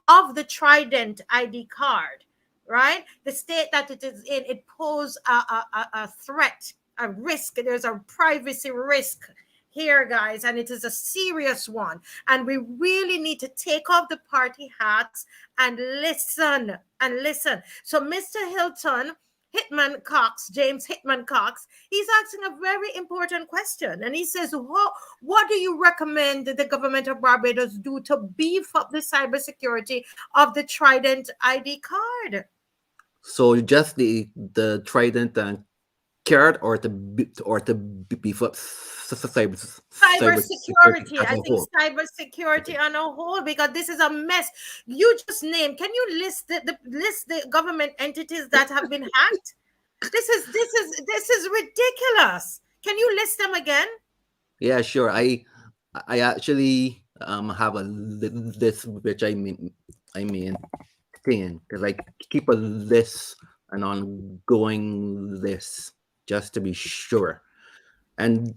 Speaker 1: of the Trident ID card, right? The state that it is in, it poses a threat, a risk. There's a privacy risk here, guys, and it is a serious one. And we really need to take off the party hats and listen and listen. So, Mr. Hilton, Hitman Cox, James Hitman Cox, he's asking a very important question. And he says, what do you recommend the government of Barbados do to beef up the cybersecurity of the Trident ID card?
Speaker 2: So just the Trident and carrot, or to beef up cybersecurity
Speaker 1: Cybersecurity.
Speaker 2: as
Speaker 1: I
Speaker 2: a
Speaker 1: think
Speaker 2: whole.
Speaker 1: cybersecurity
Speaker 2: Okay.
Speaker 1: on a whole, because this is a mess. You just name. Can you list the government entities that have been hacked? This is ridiculous. Can you list them again?
Speaker 2: Yeah, sure. I actually have a list which I maintain, because I keep a list, an ongoing list, just to be sure. And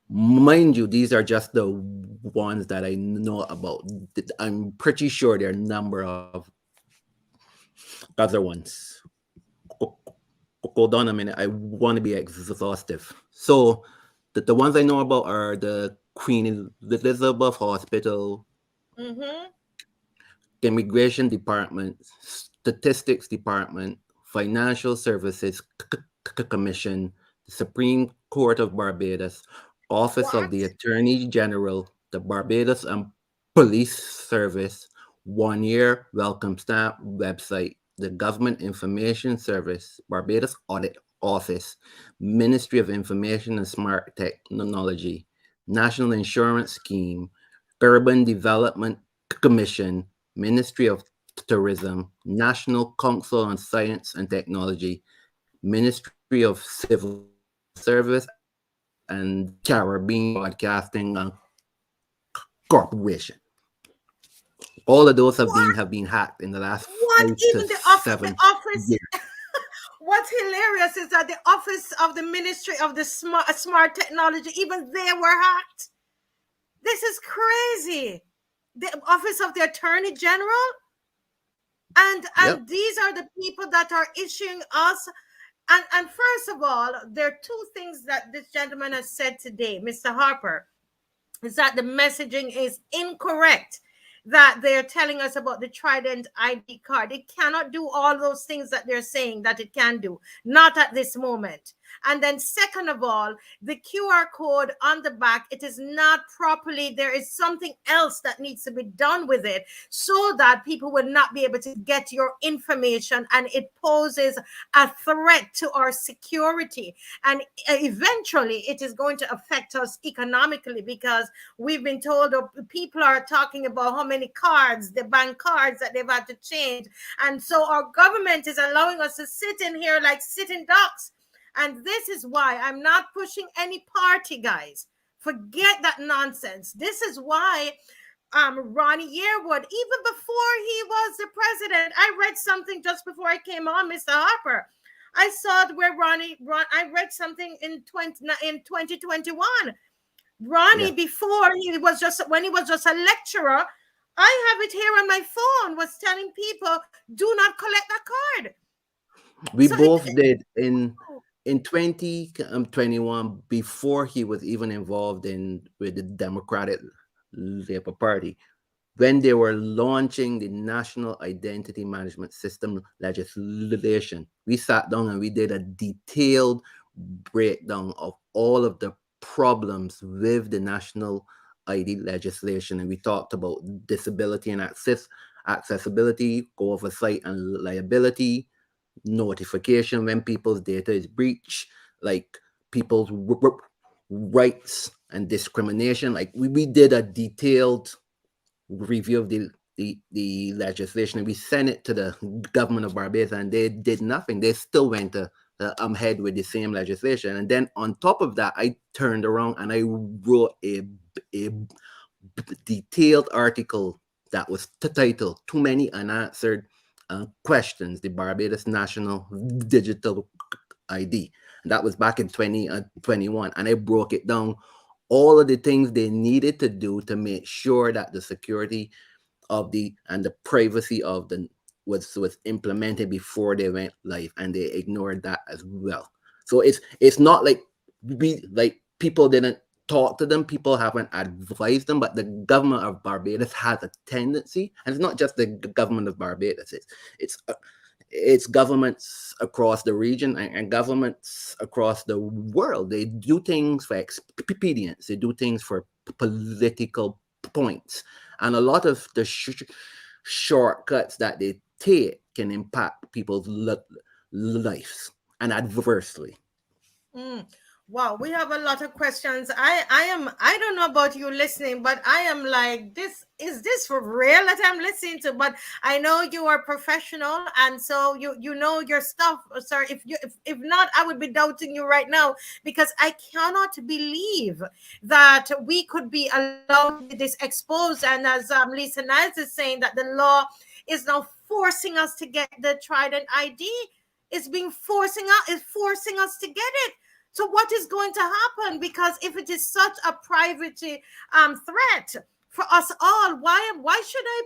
Speaker 2: mind you, these are just the ones that I know about. I'm pretty sure there are a number of other ones. Ho- Hold on a minute. I want to be exhaustive. So the ones I know about are the Queen Elizabeth Hospital,
Speaker 1: Mm-hmm.
Speaker 2: Immigration Department, Statistics Department, Financial Services Commission, the Supreme Court of Barbados, Office of
Speaker 1: What?
Speaker 2: the Attorney General, the Barbados and Police Service, 1 year welcome stamp website, the Government Information Service, Barbados Audit Office, Ministry of Information and Smart Technology, National Insurance Scheme, Urban Development Commission, Ministry of Tourism, National Council on Science and Technology, Ministry of Civil Service, and Caribbean Broadcasting Corporation. All of those
Speaker 1: What?
Speaker 2: have been hacked in the last
Speaker 1: What?
Speaker 2: 5 to
Speaker 1: Even the
Speaker 2: 7
Speaker 1: office.
Speaker 2: years.
Speaker 1: What's hilarious is that the office of the Ministry of the Smart Technology, even they were hacked. This is crazy. The office of the Attorney General, and
Speaker 2: Yep.
Speaker 1: these are the people that are issuing us. And first of all, there are two things that this gentleman has said today, Mr. Harper, is that the messaging is incorrect, that they're telling us about the Trident ID card. It cannot do all those things that they're saying that it can do, not at this moment. And then, second of all, the QR code on the back, it is not properly, there is something else that needs to be done with it so that people will not be able to get your information, and it poses a threat to our security. And eventually, it is going to affect us economically, because we've been told, or people are talking about how many cards, the bank cards that they've had to change. And so our government is allowing us to sit in here like sitting ducks. And this is why I'm not pushing any party, guys. Forget that nonsense. This is why Ronnie Yearwood, even before he was the president, I read something just before I came on, Mr. Harper. I saw it where I read something in 2021. Ronnie,
Speaker 2: Yeah.
Speaker 1: before he was just when he was just a lecturer, I have it here on my phone, was telling people, do not collect that card.
Speaker 2: We
Speaker 1: So it,
Speaker 2: both did in 2021, before he was even involved in with the Democratic Labor Party, when they were launching the National Identity Management System legislation. We sat down and we did a detailed breakdown of all of the problems with the national ID legislation, and we talked about disability and accessibility, oversight and liability, notification when people's data is breached, like people's rights and discrimination. Like we did a detailed review of the legislation, and we sent it to the government of Barbados, and they did nothing. They still went to ahead with the same legislation. And then on top of that, I turned around and I wrote a detailed article that was titled "Too Many Unanswered Questions: The Barbados National Digital ID." And that was back in 2021, and I broke it down, all of the things they needed to do to make sure that the security of the and the privacy of the was implemented before they went live, and they ignored that as well. So it's not like we like people didn't talked to them. People haven't advised them, but the government of Barbados has a tendency, and it's not just the government of Barbados. It's governments across the region and governments across the world. They do things for expedience. They do things for political points, and a lot of the shortcuts that they take can impact people's lives and adversely.
Speaker 1: Mm. Wow, we have a lot of questions. I don't know about you listening, but I am like, this is this for real that I'm listening to? But I know you are professional, and so you know your stuff, sir. If not, I would be doubting you right now, because I cannot believe that we could be allowed to be this exposed. And as Lisa Niles is saying, that the law is now forcing us to get the Trident ID. It's being forcing us to get it. So what is going to happen? Because if it is such a privacy threat for us all, why should I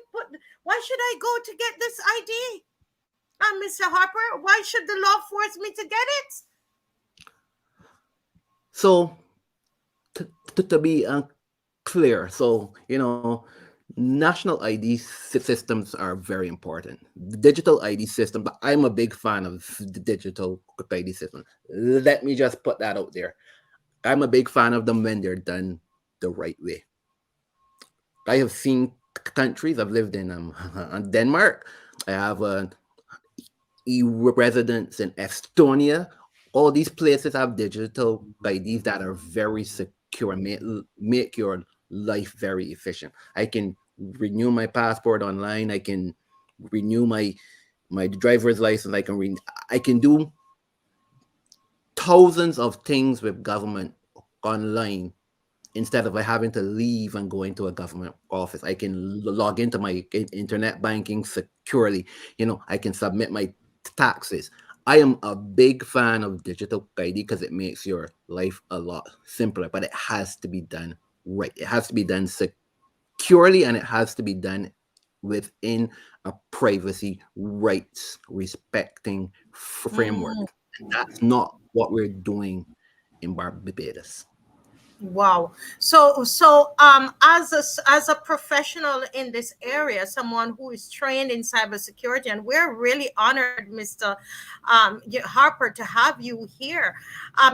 Speaker 1: go to get this ID? Mr. Harper, why should the law force me to get it?
Speaker 2: So to be clear, so national ID systems are very important. The digital ID system, but I'm a big fan of the digital ID system. Let me just put that out there. I'm a big fan of them when they're done the right way. I have seen countries. I've lived in Denmark. I have residence in Estonia. All these places have digital IDs that are very secure, make your life very efficient. I can renew my passport online. I can renew my driver's license. I can do thousands of things with government online instead of having to leave and go into a government office. I can log into my internet banking securely. I can submit my taxes. I am a big fan of digital ID because it makes your life a lot simpler, but it has to be done right. It has to be done securely, and it has to be done within a privacy rights respecting framework. And that's not what we're doing in Barbados.
Speaker 1: Wow. So as a professional in this area, someone who is trained in cybersecurity, and we're really honored, Mr. Harper, to have you here.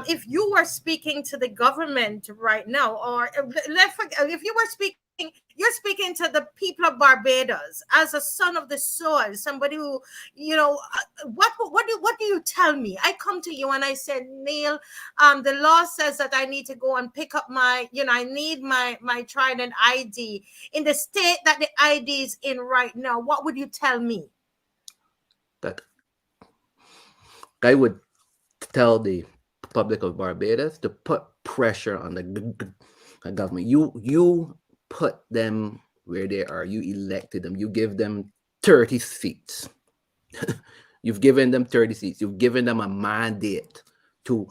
Speaker 1: If you were speaking to the government right now, or if you were speaking, you're speaking to the people of Barbados as a son of the soil, somebody who, what do you tell me? I come to you and I said, Neil, the law says that I need to go and pick up I need my Trident ID in the state that the ID is in right now. What would you tell me?
Speaker 2: That I would tell the public of Barbados to put pressure on the government. You put them where they are. You elected them. You give them 30 seats. You've given them 30 seats. You've given them a mandate to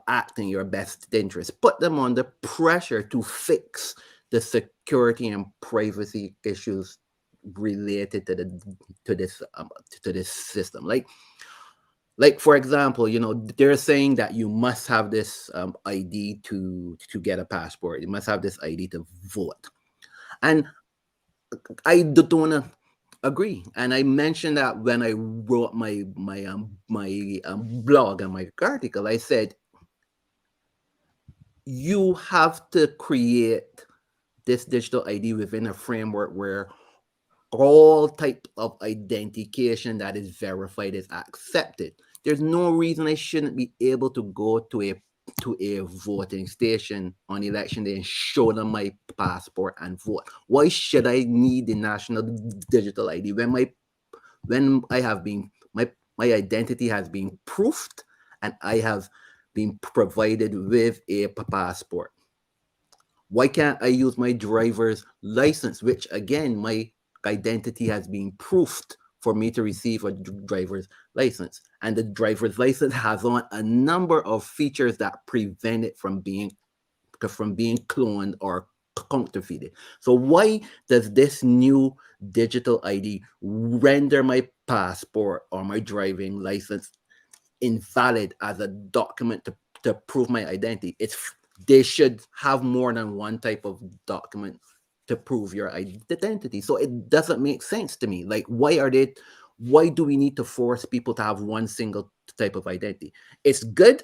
Speaker 2: act in your best interest. Put them under pressure to fix the security and privacy issues related to this system. Like for example, they're saying that you must have this ID to get a passport. You must have this ID to vote, and I don't agree. And I mentioned that when I wrote my blog and my article. I said you have to create this digital ID within a framework where all types of identification that is verified is accepted. There's no reason I shouldn't be able to go to a voting station on election day and show them my passport and vote. Why should I need the national digital ID when I have been my identity has been proofed and I have been provided with a passport? Why can't I use my driver's license, which again my identity has been proofed for me to receive a driver's license? And the driver's license has on a number of features that prevent it from being cloned or counterfeited. So why does this new digital ID render my passport or my driving license invalid as a document to prove my identity? they should have more than one type of document to prove your identity. So it doesn't make sense to me. Like, why do we need to force people to have one single type of identity? It's good,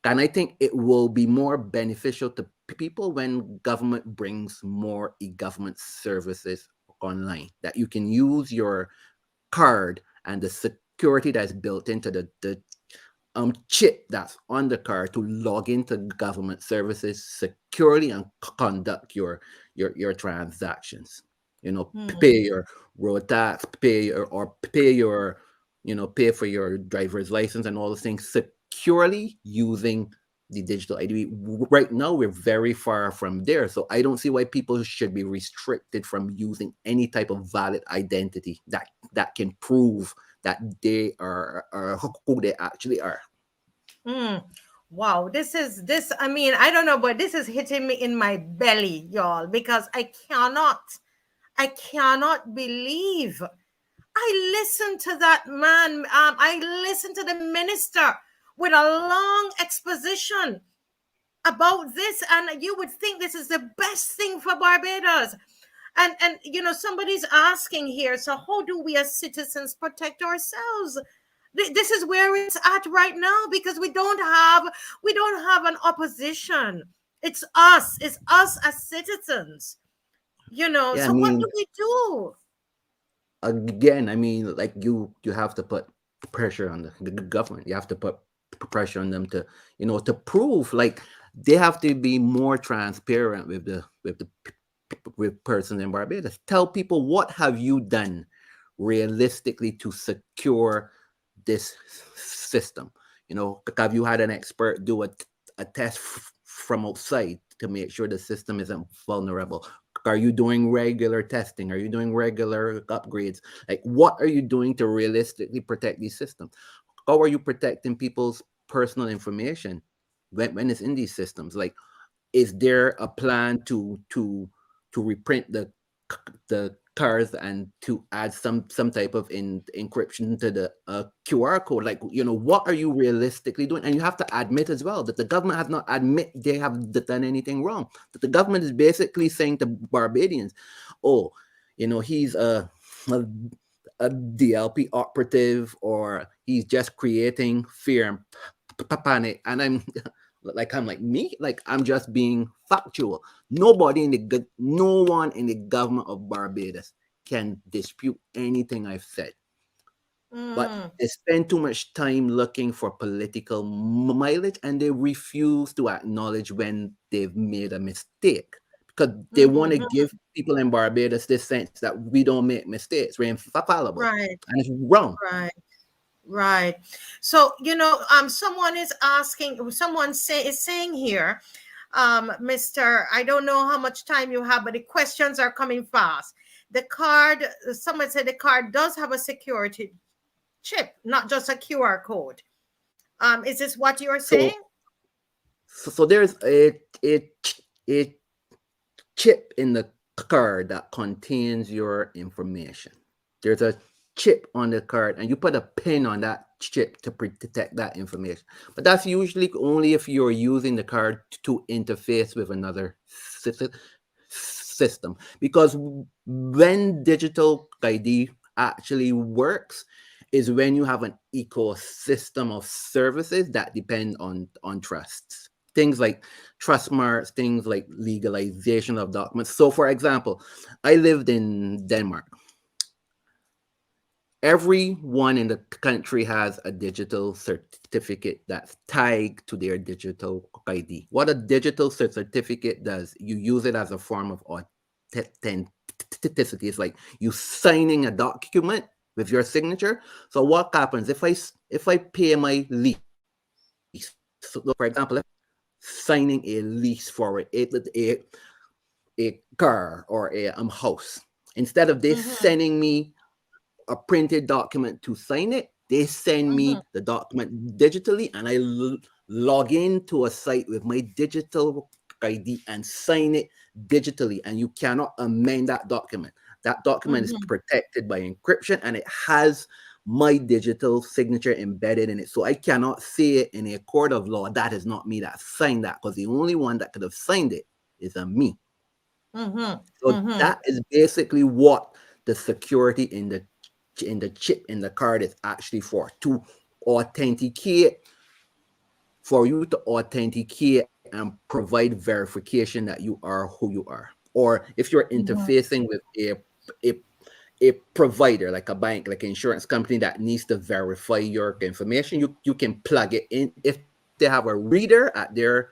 Speaker 2: and I think it will be more beneficial to people when government brings more e-government services online, that you can use your card and the security that's built into the chip that's on the card to log into government services securely and conduct your transactions. Pay
Speaker 1: Hmm.
Speaker 2: your road tax, pay your, pay for your driver's license and all those things securely using the digital ID. Right now, we're very far from there. So I don't see why people should be restricted from using any type of valid identity that can prove that they are who they actually are.
Speaker 1: Mm. Wow, this. I mean, I don't know, but this is hitting me in my belly, y'all, because I cannot believe. I listened to that man. I listened to the minister with a long exposition about this, and you would think this is the best thing for Barbados. And somebody's asking here, so how do we as citizens protect ourselves? This is where it's at right now, because we don't have an opposition. It's us as citizens.
Speaker 2: Yeah, I
Speaker 1: So what do
Speaker 2: mean,
Speaker 1: we do?
Speaker 2: again, I mean, like, you have to put pressure on the government. You have to put pressure on them to, to prove, like, they have to be more transparent with persons in Barbados. Tell people, what have you done realistically to secure this system? Have you had an expert do a test from outside to make sure the system isn't vulnerable? Are you doing regular testing? Are you doing regular upgrades? Like, what are you doing to realistically protect these systems? How are you protecting people's personal information when it's in these systems? Like, is there a plan to reprint the cars and to add some type of encryption to the QR code? Like, what are you realistically doing? And you have to admit as well that the government has not admit they have done anything wrong. That the government is basically saying to Barbadians, oh, he's a DLP operative, or he's just creating fear and panic. And I'm like, me, like, I'm just being factual. No one in the government of Barbados can dispute anything I've said. But
Speaker 1: Mm,
Speaker 2: they spend too much time looking for political mileage, and they refuse to acknowledge when they've made a mistake, because they want to
Speaker 1: mhm.
Speaker 2: give people in Barbados this sense that we don't make mistakes, we're infallible,
Speaker 1: Right,
Speaker 2: and it's wrong.
Speaker 1: right. Right. So, someone is asking, is saying here, Mr. I don't know how much time you have, but the questions are coming fast. The card, someone said the card does have a security chip, not just a QR code. Is this what you are saying?
Speaker 2: So, so there's a chip in the card that contains your information. There's a chip on the card, and you put a pin on that chip to protect that information. But that's usually only if you're using the card to interface with another system. Because when digital ID actually works is when you have an ecosystem of services that depend on trusts. Things like trust marks, things like legalization of documents. So, for example, I lived in Denmark. Everyone in the country has a digital certificate that's tied to their digital ID. What a digital certificate does, you use it as a form of authenticity. It's like you signing a document with your signature. So what happens if I pay my lease? So, for example, if signing a lease for a car or a house, instead of they
Speaker 1: Mm-hmm,
Speaker 2: sending me a printed document to sign it, they send
Speaker 1: mm-hmm,
Speaker 2: me the document digitally, and I log into a site with my digital ID and sign it digitally. And you cannot amend that document. That document is
Speaker 1: mm-hmm.
Speaker 2: protected by encryption, and it has my digital signature embedded in it. So I cannot say it in a court of law, that is not me that signed that, because the only one that could have signed it is a me.
Speaker 1: Mm-hmm.
Speaker 2: So
Speaker 1: Mm-hmm.
Speaker 2: that is basically what the security in the chip in the card is actually for, to authenticate, for you to authenticate and provide verification that you are who you are. Or if you're
Speaker 1: Mm-hmm.
Speaker 2: interfacing with a a provider like a bank, like an insurance company that needs to verify your information, you can plug it in. If they have a reader at their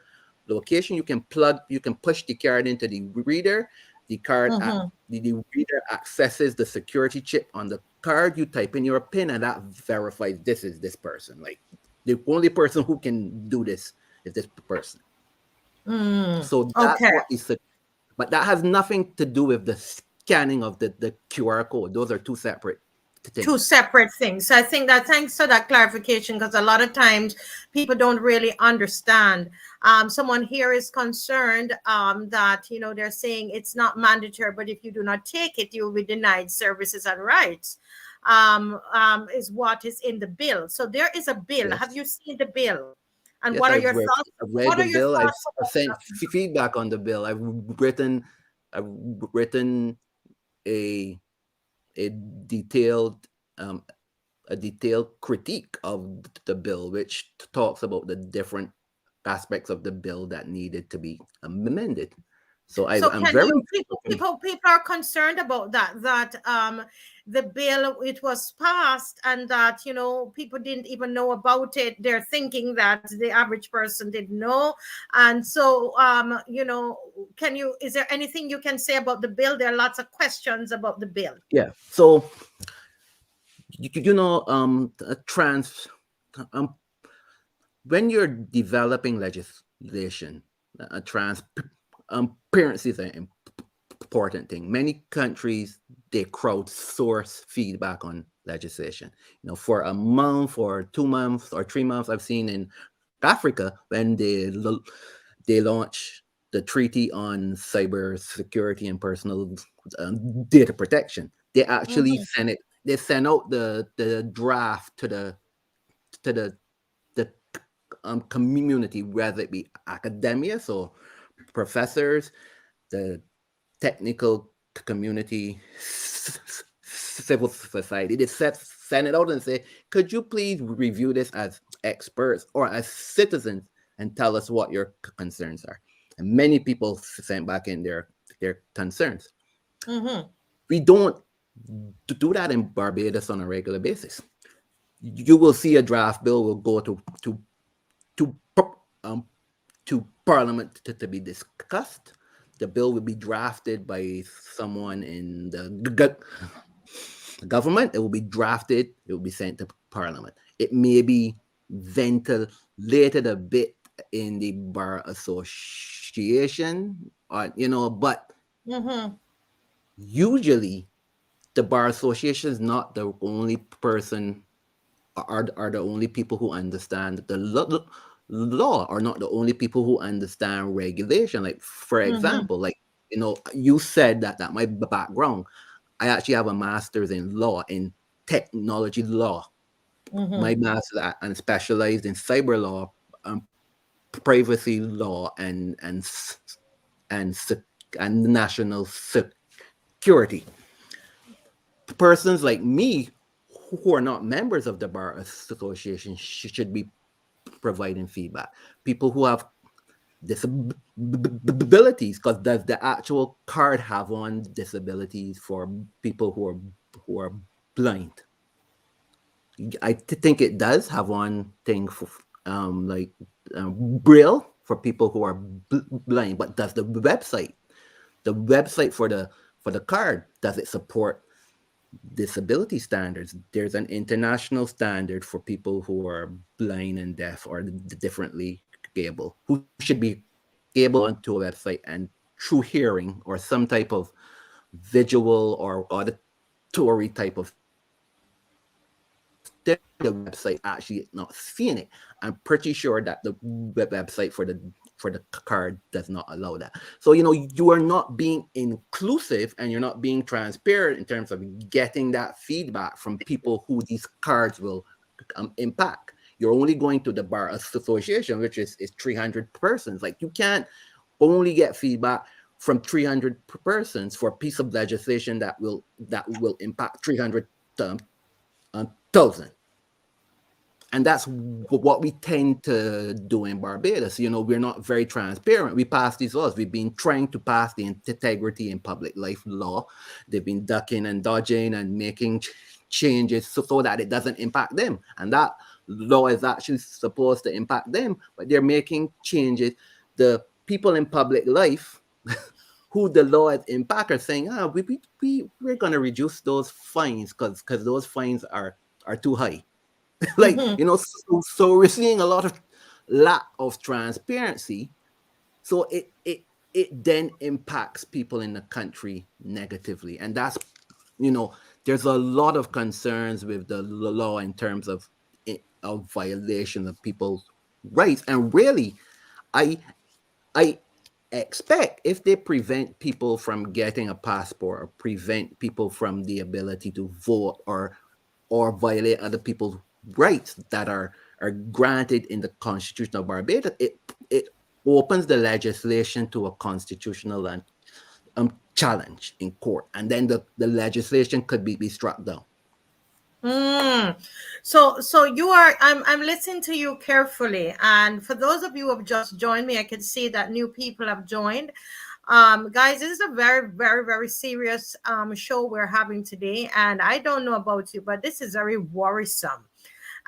Speaker 2: location, you can push the card into the reader.
Speaker 1: Mm-hmm.
Speaker 2: The reader accesses the security chip on the card. You type in your PIN, and that verifies this is this person. Like, the only person who can do this is this person.
Speaker 1: Mm.
Speaker 2: So that's
Speaker 1: Okay.
Speaker 2: what is, but that has nothing to do with the scanning of the QR code. Those are two separate
Speaker 1: Two
Speaker 2: things.
Speaker 1: separate things. So I think that thanks for that clarification, because a lot of times people don't really understand. Someone here is concerned that, you know, they're saying it's not mandatory, but if you do not take it, you will be denied services and rights. Is what is in the bill. So there is a bill.
Speaker 2: Yes.
Speaker 1: Have you seen the bill? And
Speaker 2: Yes,
Speaker 1: what are your thoughts?
Speaker 2: I've read
Speaker 1: What
Speaker 2: the
Speaker 1: are your
Speaker 2: bill.
Speaker 1: thoughts
Speaker 2: I've
Speaker 1: about
Speaker 2: sent
Speaker 1: that?
Speaker 2: feedback on the bill. Written I've written a a detailed um, a detailed critique of the bill, which talks about the different aspects of the bill that needed to be amended. So
Speaker 1: So
Speaker 2: I'm
Speaker 1: can
Speaker 2: very
Speaker 1: you, people are concerned about that the bill, it was passed, and that, you know, people didn't even know about it. They're thinking that the average person didn't know. And so you know, can you, is there anything you can say about the bill? There are lots of questions about the bill.
Speaker 2: yeah. So you know, um, when you're developing legislation, transparency is an important thing. Many countries, they crowdsource feedback on legislation. You know, for a month or 2 months or 3 months, I've seen in Africa when they launch the Treaty on Cyber Security and Personal Data Protection. They actually
Speaker 1: Mm-hmm.
Speaker 2: send it. They send out the draft to the community, whether it be academia, so professors, the technical community, civil society. They send it out and say, could you please review this as experts or as citizens and tell us what your concerns are? And many people sent back in their concerns.
Speaker 1: Mm-hmm.
Speaker 2: We don't do that in Barbados on a regular basis. You will see a draft bill will go to um, to Parliament to be discussed. The bill will be drafted by someone in the government. It will be drafted. It will be sent to Parliament. It may be ventilated a bit in the bar association, or but
Speaker 1: Mm-hmm.
Speaker 2: usually the bar association is not the only person, are the only people who understand the law, are not the only people who understand regulation. Like, for
Speaker 1: Mm-hmm.
Speaker 2: example, like, you said that my background, I actually have a master's in law, in technology law.
Speaker 1: Mm-hmm.
Speaker 2: My master's and specialized in cyber law, um, privacy law, and and national security. Persons like me who are not members of the bar association should be providing feedback. People who have disabilities, because does the actual card have on disabilities for people who are blind? I think it does have one thing for like braille for people who are blind, but does the website for the card, does it support disability standards? There's an international standard for people who are blind and deaf or differently able, who should be able onto a website and through hearing or some type of visual or auditory type of the website actually not seeing it. I'm pretty sure that the website for the for the card does not allow that. So, you are not being inclusive and you're not being transparent in terms of getting that feedback from people who these cards will impact. You're only going to the Bar Association, which is 300 persons. Like, you can't only get feedback from 300 persons for a piece of legislation that will impact 300,000. And that's what we tend to do in Barbados. We're not very transparent. We pass these laws. We've been trying to pass the integrity in public life law. They've been ducking and dodging and making changes so that it doesn't impact them. And that law is actually supposed to impact them, but they're making changes. The people in public life who the law is impact are saying, we're going to reduce those fines because those fines are too high. Like, so we're seeing a lot of lack of transparency. So it then impacts people in the country negatively. And that's, there's a lot of concerns with the law in terms of violation of people's rights. And really, I expect if they prevent people from getting a passport or prevent people from the ability to vote or violate other people's rights that are granted in the Constitution of Barbados, it opens the legislation to a constitutional challenge in court, and then the legislation could be struck down.
Speaker 1: So I'm listening to you carefully, and for those of you who have just joined me, I can see that new people have joined. Guys, this is a very, very, very serious show we're having today, and I don't know about you, but this is very worrisome.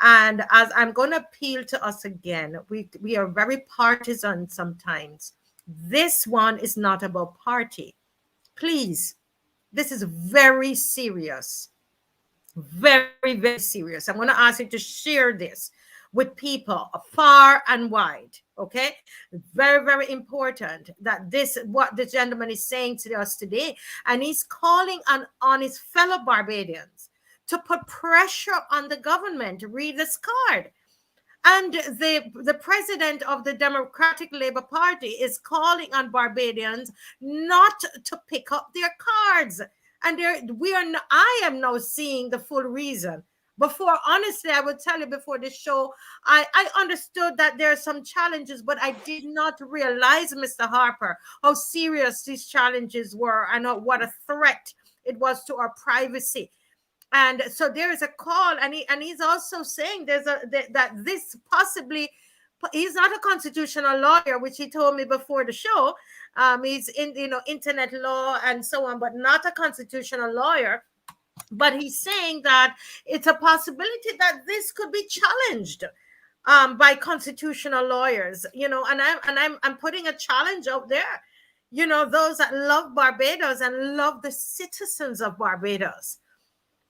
Speaker 1: And as I'm going to appeal to us again, we are very partisan sometimes. This one is not about party. Please, this is very serious. Very, very serious. I'm going to ask you to share this with people far and wide. Okay, very, very important that what the gentleman is saying to us today, and he's calling on his fellow Barbadians to put pressure on the government to read this card. And the president of the Democratic Labour Party is calling on Barbadians not to pick up their cards. And I am now seeing the full reason. Before, honestly, I would tell you before the show, I understood that there are some challenges, but I did not realize, Mr. Harper, how serious these challenges were and what a threat it was to our privacy. And so there is a call, and he's also saying that this possibly, he's not a constitutional lawyer, which he told me before the show. He's in internet law and so on, but not a constitutional lawyer. But he's saying that it's a possibility that this could be challenged by constitutional lawyers, and I'm putting a challenge out there. Those that love Barbados and love the citizens of Barbados.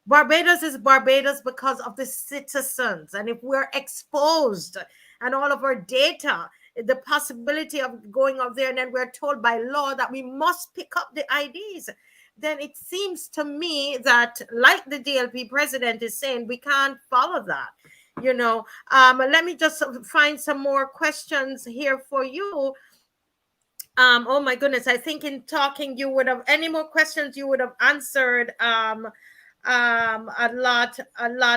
Speaker 1: Barbados is Barbados because of the citizens. And if we're exposed and all of our data, the possibility of going up there and then we're told by law that we must pick up the IDs, then it seems to me that, like the DLP president is saying, we can't follow that. Let me just find some more questions here for you. Oh my goodness, I think in talking you would have, any more questions you would have answered a lot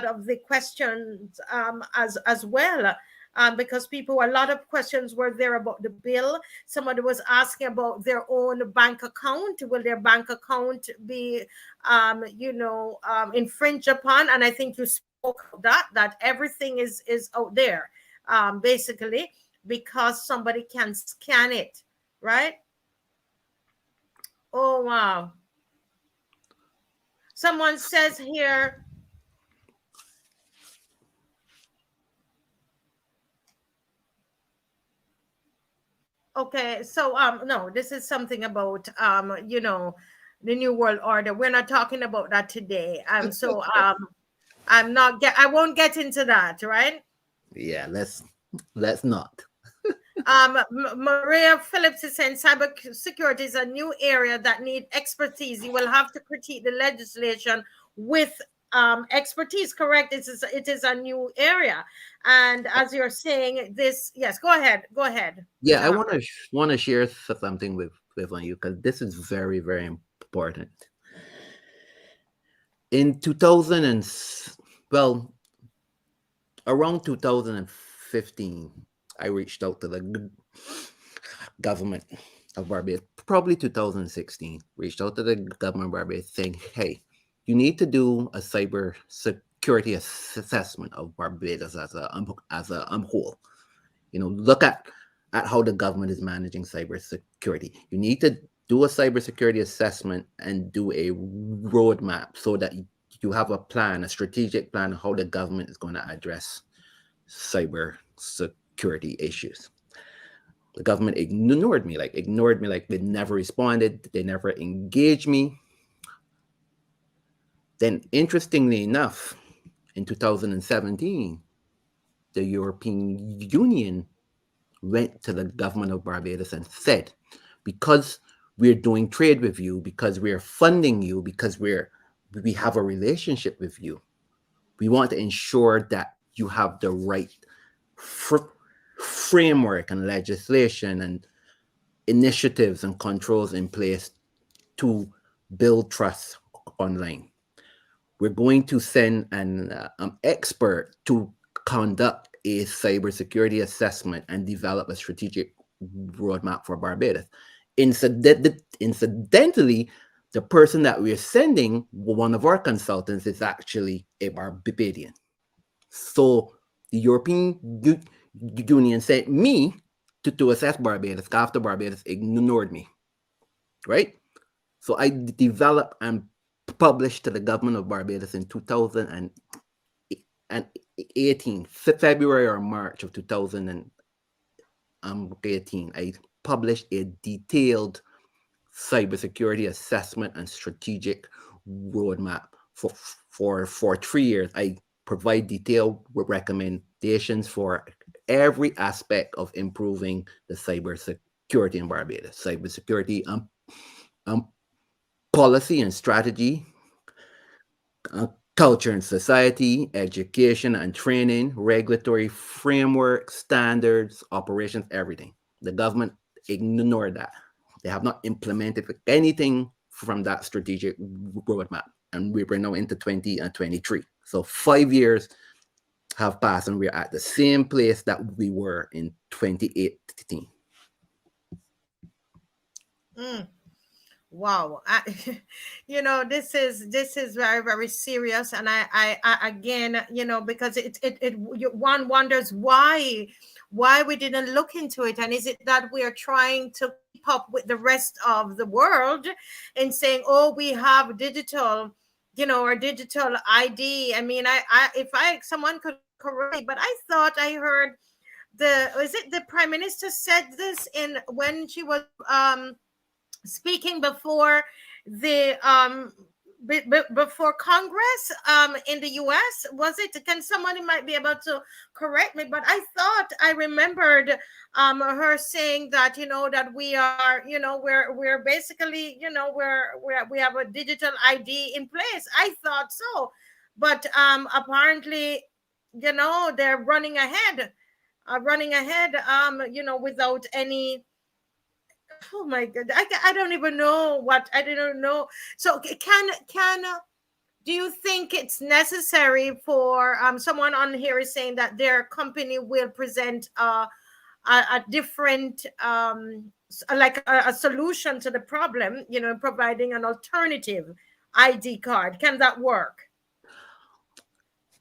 Speaker 1: of the questions as well, because a lot of questions were there about the bill. Somebody was asking about their own bank account. Will their bank account be infringed upon? And I think you spoke of that everything is out there, basically, because somebody can scan it, right? Oh wow. Someone says here, okay, so no, this is something about the New World Order. We're not talking about that today. So I won't get into that, right?
Speaker 2: Yeah, let's not.
Speaker 1: Maria Phillips is saying cybersecurity is a new area that needs expertise. You will have to critique the legislation with expertise. Correct. It is a new area, and as you're saying, this. Yes, go ahead. Go ahead,
Speaker 2: Yeah,
Speaker 1: Mr.
Speaker 2: I want
Speaker 1: Harper.
Speaker 2: to want to share something with on you because this is very very important. In 2000 well, around 2015, I reached out to the government of Barbados, probably 2016, reached out to the government of Barbados saying, hey, you need to do a cyber security assessment of Barbados as a whole. You know, look at how the government is managing cybersecurity. You need to do a cybersecurity assessment and do a roadmap so that you have a plan, a strategic plan of how the government is going to address cyber security issues. The government ignored me, like they never responded, they never engaged me. Then, interestingly enough, in 2017, the European Union went to the government of Barbados and said, because we're doing trade with you, because we're funding you, because we have a relationship with you, we want to ensure that you have the right fr- framework and legislation and initiatives and controls in place to build trust online. We're going to send an expert to conduct a cybersecurity assessment and develop a strategic roadmap for Barbados. Incidentally, the person that we're sending, one of our consultants, is actually a Barbadian. So the European Union sent me to assess Barbados after Barbados ignored me, right? So I developed and published to the government of Barbados in 2018, February or March of 2018. I published a detailed cybersecurity assessment and strategic roadmap for 3 years. I provide detailed recommendations for every aspect of improving the cybersecurity in Barbados. Cybersecurity um, policy and strategy, uh, culture and society, education and training, regulatory framework, standards, operations, everything. The government ignored that. They have not implemented anything from that strategic roadmap. And we are now into 2023. So 5 years have passed and we're at the same place that we were in 2018.
Speaker 1: Mm. Wow. This is very, very serious. And I again, because one wonders why we didn't look into it. And is it that we are trying to keep up with the rest of the world and saying, oh, we have digital, or digital ID. I mean, if someone could correct me, but I thought I heard is it the prime minister said this in when she was speaking before the before Congress in the US. Was it? Can somebody might be able to correct me? But I thought I remembered her saying that that we are we're basically we have a digital ID in place. I thought so, but apparently they're running ahead without any. Oh my god, I don't even know what I don't know. So can do you think it's necessary for someone on here is saying that their company will present a different like a solution to the problem, providing an alternative ID card? Can that work?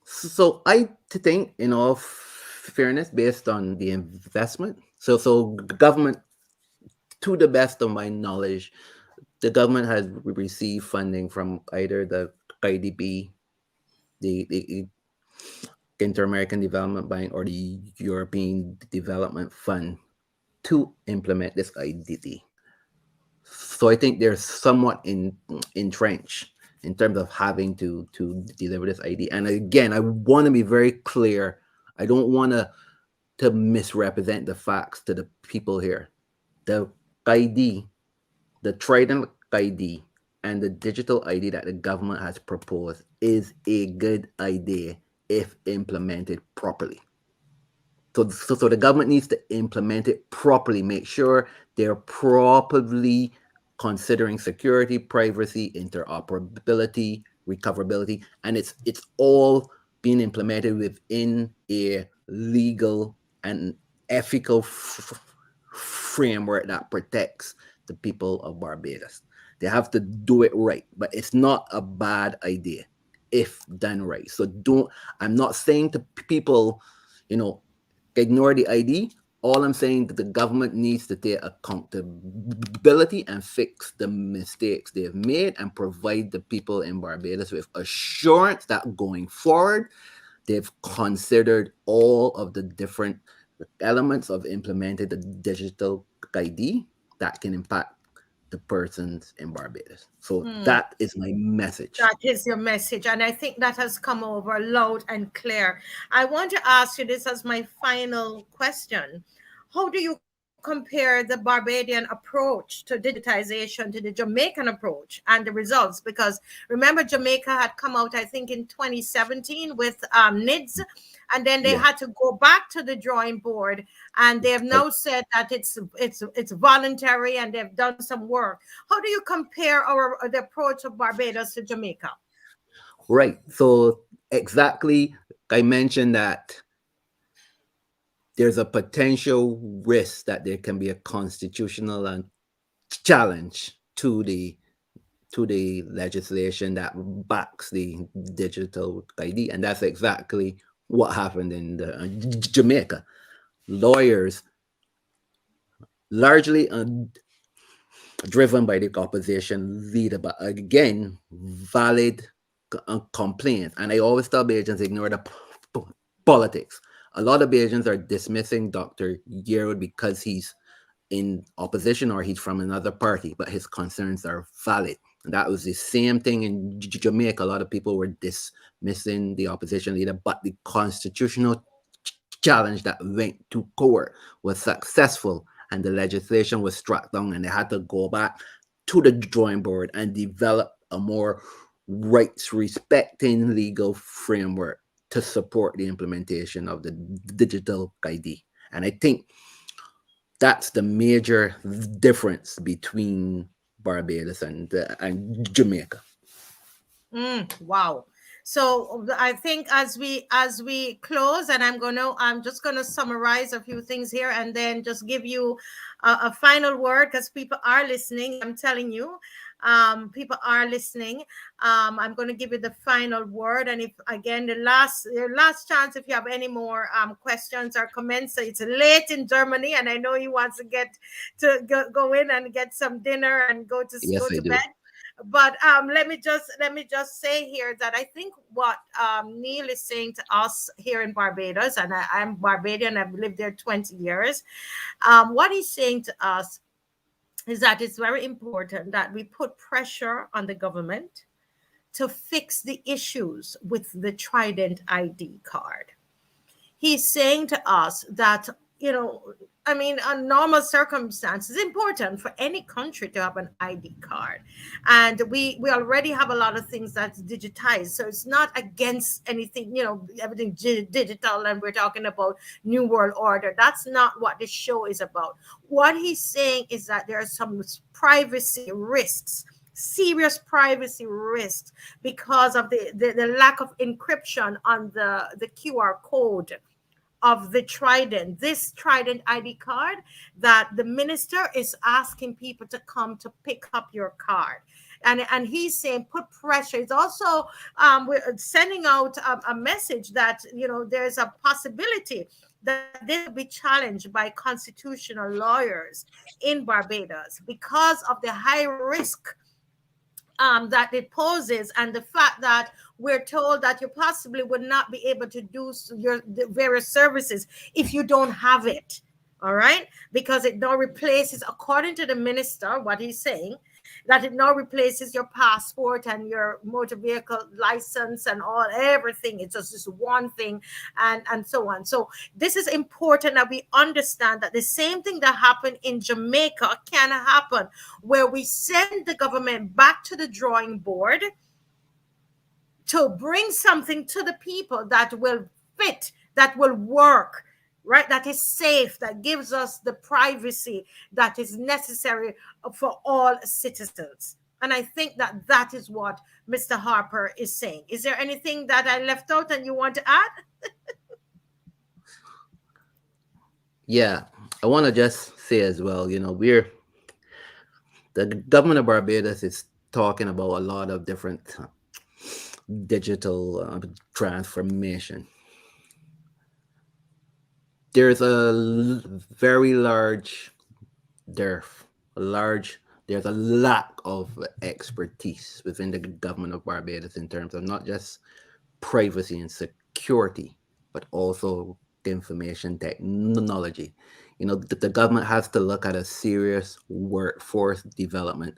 Speaker 2: So I think, in all fairness, based on the investment, so government, to the best of my knowledge, the government has received funding from either the IDB, the Inter-American Development Bank, or the European Development Fund to implement this IDD. So I think they're somewhat entrenched in terms of having to deliver this ID. And again, I want to be very clear. I don't want to misrepresent the facts to the people here. The ID, the Trident ID, and the digital ID that the government has proposed is a good idea if implemented properly. So the government needs to implement it properly, make sure they're properly considering security, privacy, interoperability, recoverability, and it's all being implemented within a legal and ethical framework that protects the people of Barbados. They have to do it right, but it's not a bad idea if done right. So don't. I'm not saying to people, you know, ignore the ID. All I'm saying that the government needs to take accountability and fix the mistakes they've made and provide the people in Barbados with assurance that going forward, they've considered all of the different elements of implementing the digital ID that can impact the persons in Barbados. So that is my message.
Speaker 1: That is your message. And I think that has come over loud and clear. I want to ask you this as my final question. How do you compare the Barbadian approach to digitization to the Jamaican approach and the results? Because remember, Jamaica had come out, I think, in 2017 with NIDS, and then they
Speaker 2: Yeah.
Speaker 1: had to go back to the drawing board, and they have now said that it's voluntary, and they've done some work. How do you compare the approach of Barbados to Jamaica?
Speaker 2: Right. So exactly, I mentioned that there's a potential risk that there can be a constitutional and challenge to the legislation that backs the digital ID, and that's exactly what happened in Jamaica. Lawyers, largely driven by the opposition leader, but again, valid complaints. And I always tell Bajans ignore the politics. A lot of Bajans are dismissing Dr. Yerwood because he's in opposition or he's from another party, but his concerns are valid. And that was the same thing in Jamaica. A lot of people were dismissing the opposition leader, but the constitutional challenge that went to court was successful, and the legislation was struck down, and they had to go back to the drawing board and develop a more rights respecting legal framework to support the implementation of the digital ID. And I think that's the major difference between Barbados and Jamaica.
Speaker 1: Wow. So I think as we close, and I'm just gonna summarize a few things here, and then just give you a final word, because people are listening. I'm telling you, people are listening. I'm going to give you the final word, and if again your last chance, if you have any more questions or comments. So it's late in Germany, and I know he wants to get to go in and get some dinner and go
Speaker 2: Yes, I
Speaker 1: to
Speaker 2: do.
Speaker 1: bed. But let me just say here that I think what NIEL is saying to us here in Barbados, and I'm Barbadian, I've lived there 20 years. What he's saying to us is that it's very important that we put pressure on the government to fix the issues with the Trident ID card. He's saying to us that, I mean, on normal circumstances, it's important for any country to have an ID card. And we already have a lot of things that's digitized. So it's not against anything, everything digital, and we're talking about New World Order. That's not what this show is about. What he's saying is that there are some privacy risks, serious privacy risks, because of the lack of encryption on the QR code of the Trident, this Trident ID card, that the minister is asking people to come to pick up your card. And he's saying put pressure. It's also we're sending out a message that there's a possibility that this will be challenged by constitutional lawyers in Barbados because of the high risk that it poses, and the fact that we're told that you possibly would not be able to do the various services if you don't have it. All right, because it now replaces, according to the minister, what he's saying, that it now replaces your passport and your motor vehicle license and all everything. It's just this one thing, and so on. So this is important that we understand that the same thing that happened in Jamaica can happen, where we send the government back to the drawing board to bring something to the people that will fit, that will work, right? That is safe, that gives us the privacy that is necessary for all citizens. And I think that that is what Mr. Harper is saying. Is there anything that I left out and you want to add?
Speaker 2: Yeah, I want to just say as well, the government of Barbados is talking about a lot of different digital transformation. There's very large dearth, a large there's a lack of expertise within the government of Barbados in terms of not just privacy and security, but also information technology. The government has to look at a serious workforce development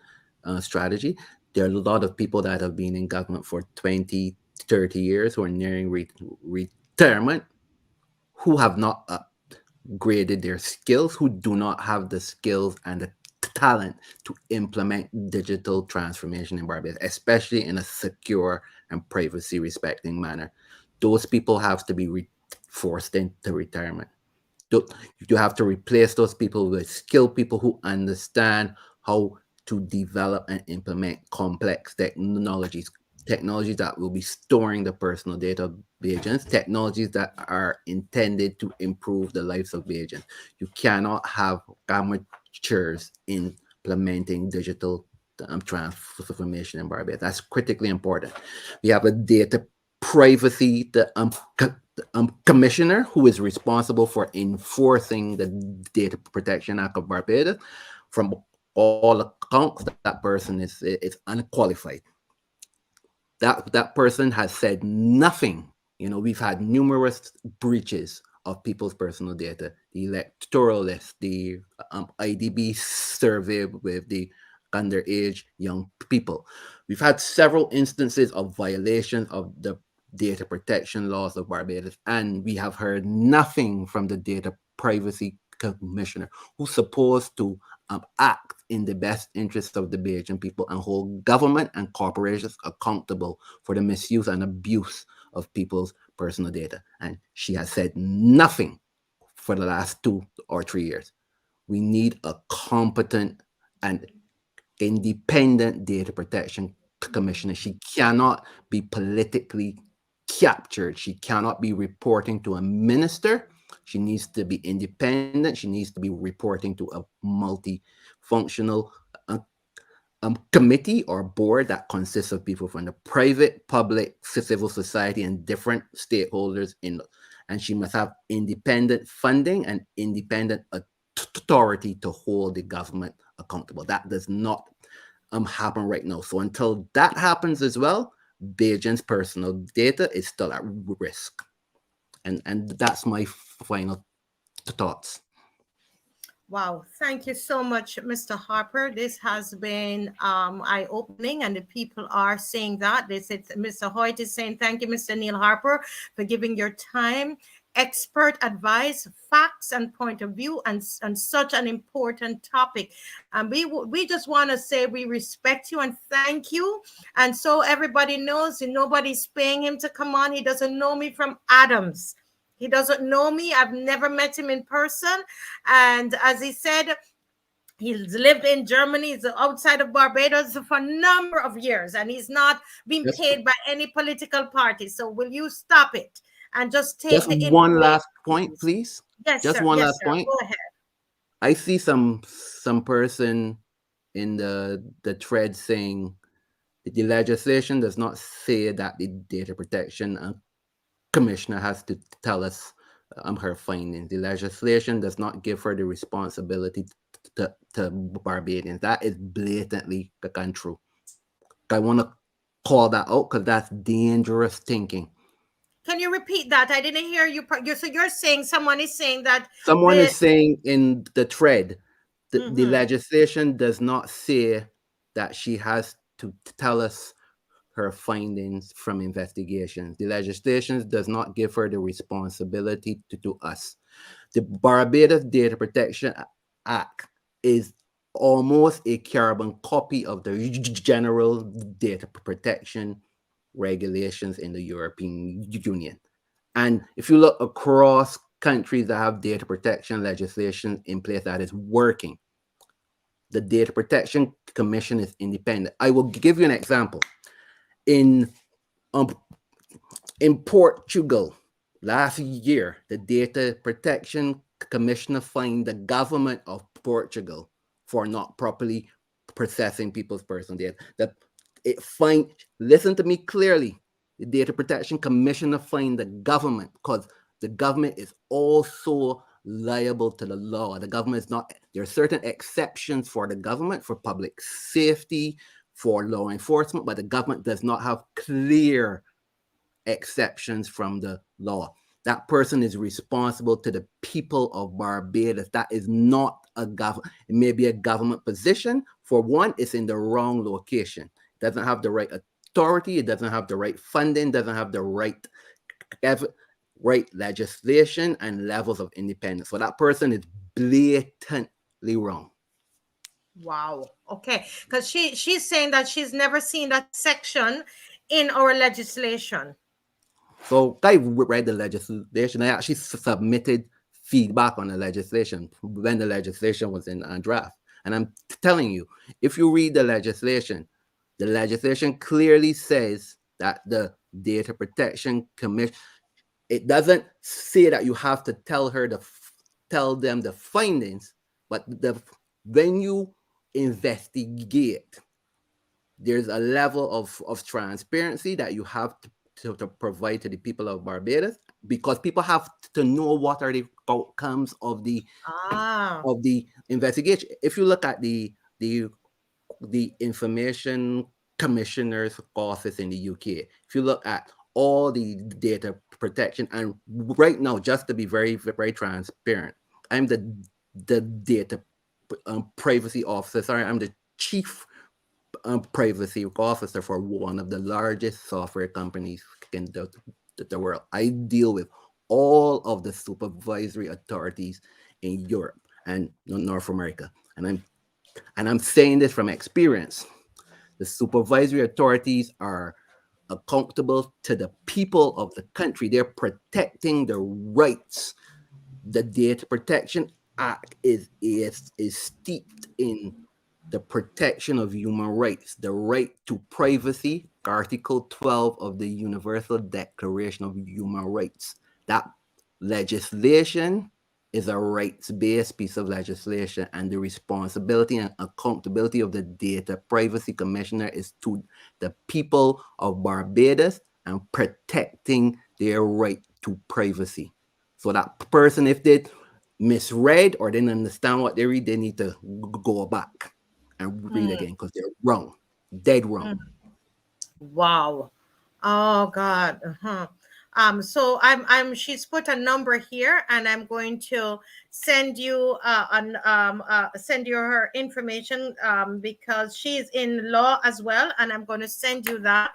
Speaker 2: strategy. There are a lot of people that have been in government for 20, 30 years who are nearing retirement, who have not upgraded their skills, who do not have the skills and the talent to implement digital transformation in Barbados, especially in a secure and privacy respecting manner. Those people have to be forced into retirement. You have to replace those people with skilled people who understand how to develop and implement complex technologies that will be storing the personal data of agents, technologies that are intended to improve the lives of agents. You cannot have amateurs implementing digital transformation in Barbados. That's critically important. We have a data privacy commissioner who is responsible for enforcing the Data Protection Act of Barbados. From all accounts, that person is unqualified. That person has said nothing. We've had numerous breaches of people's personal data, the electoral list, the IDB survey with the underage young people. We've had several instances of violations of the data protection laws of Barbados, and we have heard nothing from the Data Privacy Commissioner, who's supposed to act in the best interest of the Bajan people and hold government and corporations accountable for the misuse and abuse of people's personal data. And she has said nothing for the last 2 or 3 years. We need a competent and independent data protection commissioner. She cannot be politically captured. She cannot be reporting to a minister. She needs to be independent. She needs to be reporting to a multifunctional committee or board that consists of people from the private, public, civil society, and different stakeholders and she must have independent funding and independent authority to hold the government accountable. That does not happen right now. So until that happens as well, Bajan's personal data is still at risk. And that's my final thoughts.
Speaker 1: Wow, thank you so much, Mr. Harper. This has been eye-opening, and the people are saying that. Mr. Hoyt is saying, thank you, Mr. Neil Harper, for giving your time, expert advice, facts, and point of view, and such an important topic. And we just want to say we respect you and thank you. And so everybody knows, nobody's paying him to come on. He doesn't know me from Adams. He doesn't know me. I've never met him in person. And as he said, he's lived in Germany, he's outside of Barbados for a number of years, and he's not been paid by any political party. So will you stop it and just take
Speaker 2: Just one last point, please?
Speaker 1: Yes,
Speaker 2: just
Speaker 1: sir.
Speaker 2: one
Speaker 1: Yes,
Speaker 2: last
Speaker 1: sir.
Speaker 2: point.
Speaker 1: Go ahead.
Speaker 2: I see some person in the thread saying that the legislation does not say that the data protection commissioner has to tell us her findings. The legislation does not give her the responsibility to Barbadians. That is blatantly untrue. I want to call that out because that's dangerous thinking.
Speaker 1: Can you repeat that? I didn't hear you. So you're saying someone is saying that
Speaker 2: someone is saying in the thread that the legislation does not say that she has to tell us her findings from investigations. The legislation does not give her the responsibility to us. The Barbados Data Protection Act is almost a carbon copy of the general data protection regulations in the European Union. And if you look across countries that have data protection legislation in place that is working, the Data Protection Commission is independent. I will give you an example. In um, in Portugal, last year, the Data Protection Commissioner fined the government of Portugal for not properly processing people's personal data. That it fined. Listen to me clearly. The Data Protection Commissioner fined the government because the government is also liable to the law. The government is not. There are certain exceptions for the government for public safety, for law enforcement, but the government does not have clear exceptions from the law. That person is responsible to the people of Barbados. That is not a government. It may be a government position. For one, it's in the wrong location. It doesn't have the right authority. It doesn't have the right funding. Doesn't have the right legislation and levels of independence. So that person is blatantly wrong.
Speaker 1: Wow. Okay. Because she's saying that she's never seen that section in our legislation.
Speaker 2: So I read the legislation. I actually submitted feedback on the legislation when the legislation was in draft. And I'm telling you, if you read the legislation clearly says that the Data Protection Commission, it doesn't say that you have to tell them the findings, but when you investigate, there's a level of transparency that you have to provide to the people of Barbados, because people have to know what are the outcomes of the investigation. If you look at the Information Commissioner's office in the UK, if you look at all the data protection, and right now, just to be very, very transparent, I'm the data privacy officer. Sorry, I'm the chief privacy officer for one of the largest software companies in the world. I deal with all of the supervisory authorities in Europe and North America, and I'm saying this from experience. The supervisory authorities are accountable to the people of the country. They're protecting the rights. The Data Protection Act is steeped in the protection of human rights, the right to privacy, Article 12 of the Universal Declaration of Human Rights. That legislation is a rights-based piece of legislation, and the responsibility and accountability of the Data Privacy Commissioner is to the people of Barbados and protecting their right to privacy. So that person, if they misread or didn't understand what they read, they need to go back and read again, because they're wrong, dead wrong.
Speaker 1: Wow. Oh God. So she's put a number here, and I'm going to send you send you her information because she's in law as well, and I'm going to send you that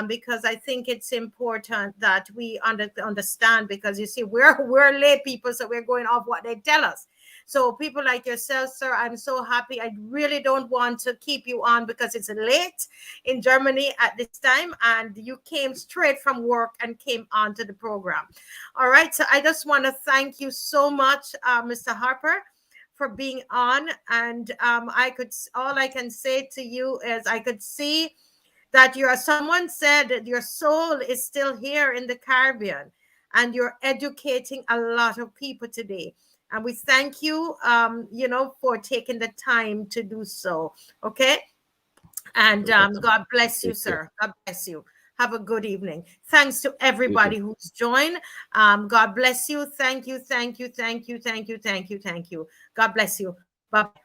Speaker 1: because I think it's important that we understand, because you see, we're lay people, so we're going off what they tell us. So people like yourself, sir, I'm so happy. I really don't want to keep you on because it's late in Germany at this time, and you came straight from work and came on to the program. All right. So I just want to thank you so much, Mr. Harper, for being on. And all I can say to you is I could see that someone said that your soul is still here in the Caribbean, and you're educating a lot of people today. And we thank you, for taking the time to do so. Okay. And God bless you, sir. God bless you. Have a good evening. Thanks to everybody who's joined. God bless you. Thank you. Thank you. Thank you. Thank you. Thank you. Thank you. God bless you. Bye-bye.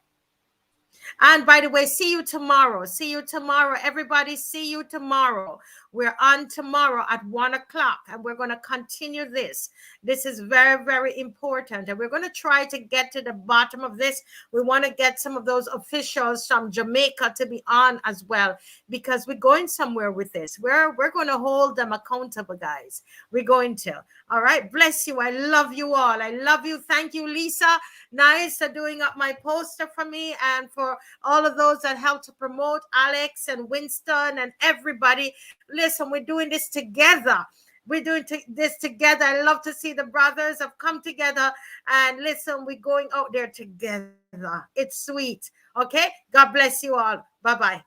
Speaker 1: And by the way, see you tomorrow. See you tomorrow. Everybody, see you tomorrow. We're on tomorrow at 1 o'clock, and we're going to continue this. This is very, very important. And we're going to try to get to the bottom of this. We want to get some of those officials from Jamaica to be on as well, because we're going somewhere with this. We're going to hold them accountable, guys. We're going to. All right. Bless you. I love you all. I love you. Thank you, Lisa. Nice for doing up my poster for me, and for all of those that helped to promote, Alex and Winston and everybody. Listen, we're doing this together. We're doing this together. I love to see the brothers have come together, and listen, we're going out there together. It's sweet. Okay. God bless you all. Bye-bye.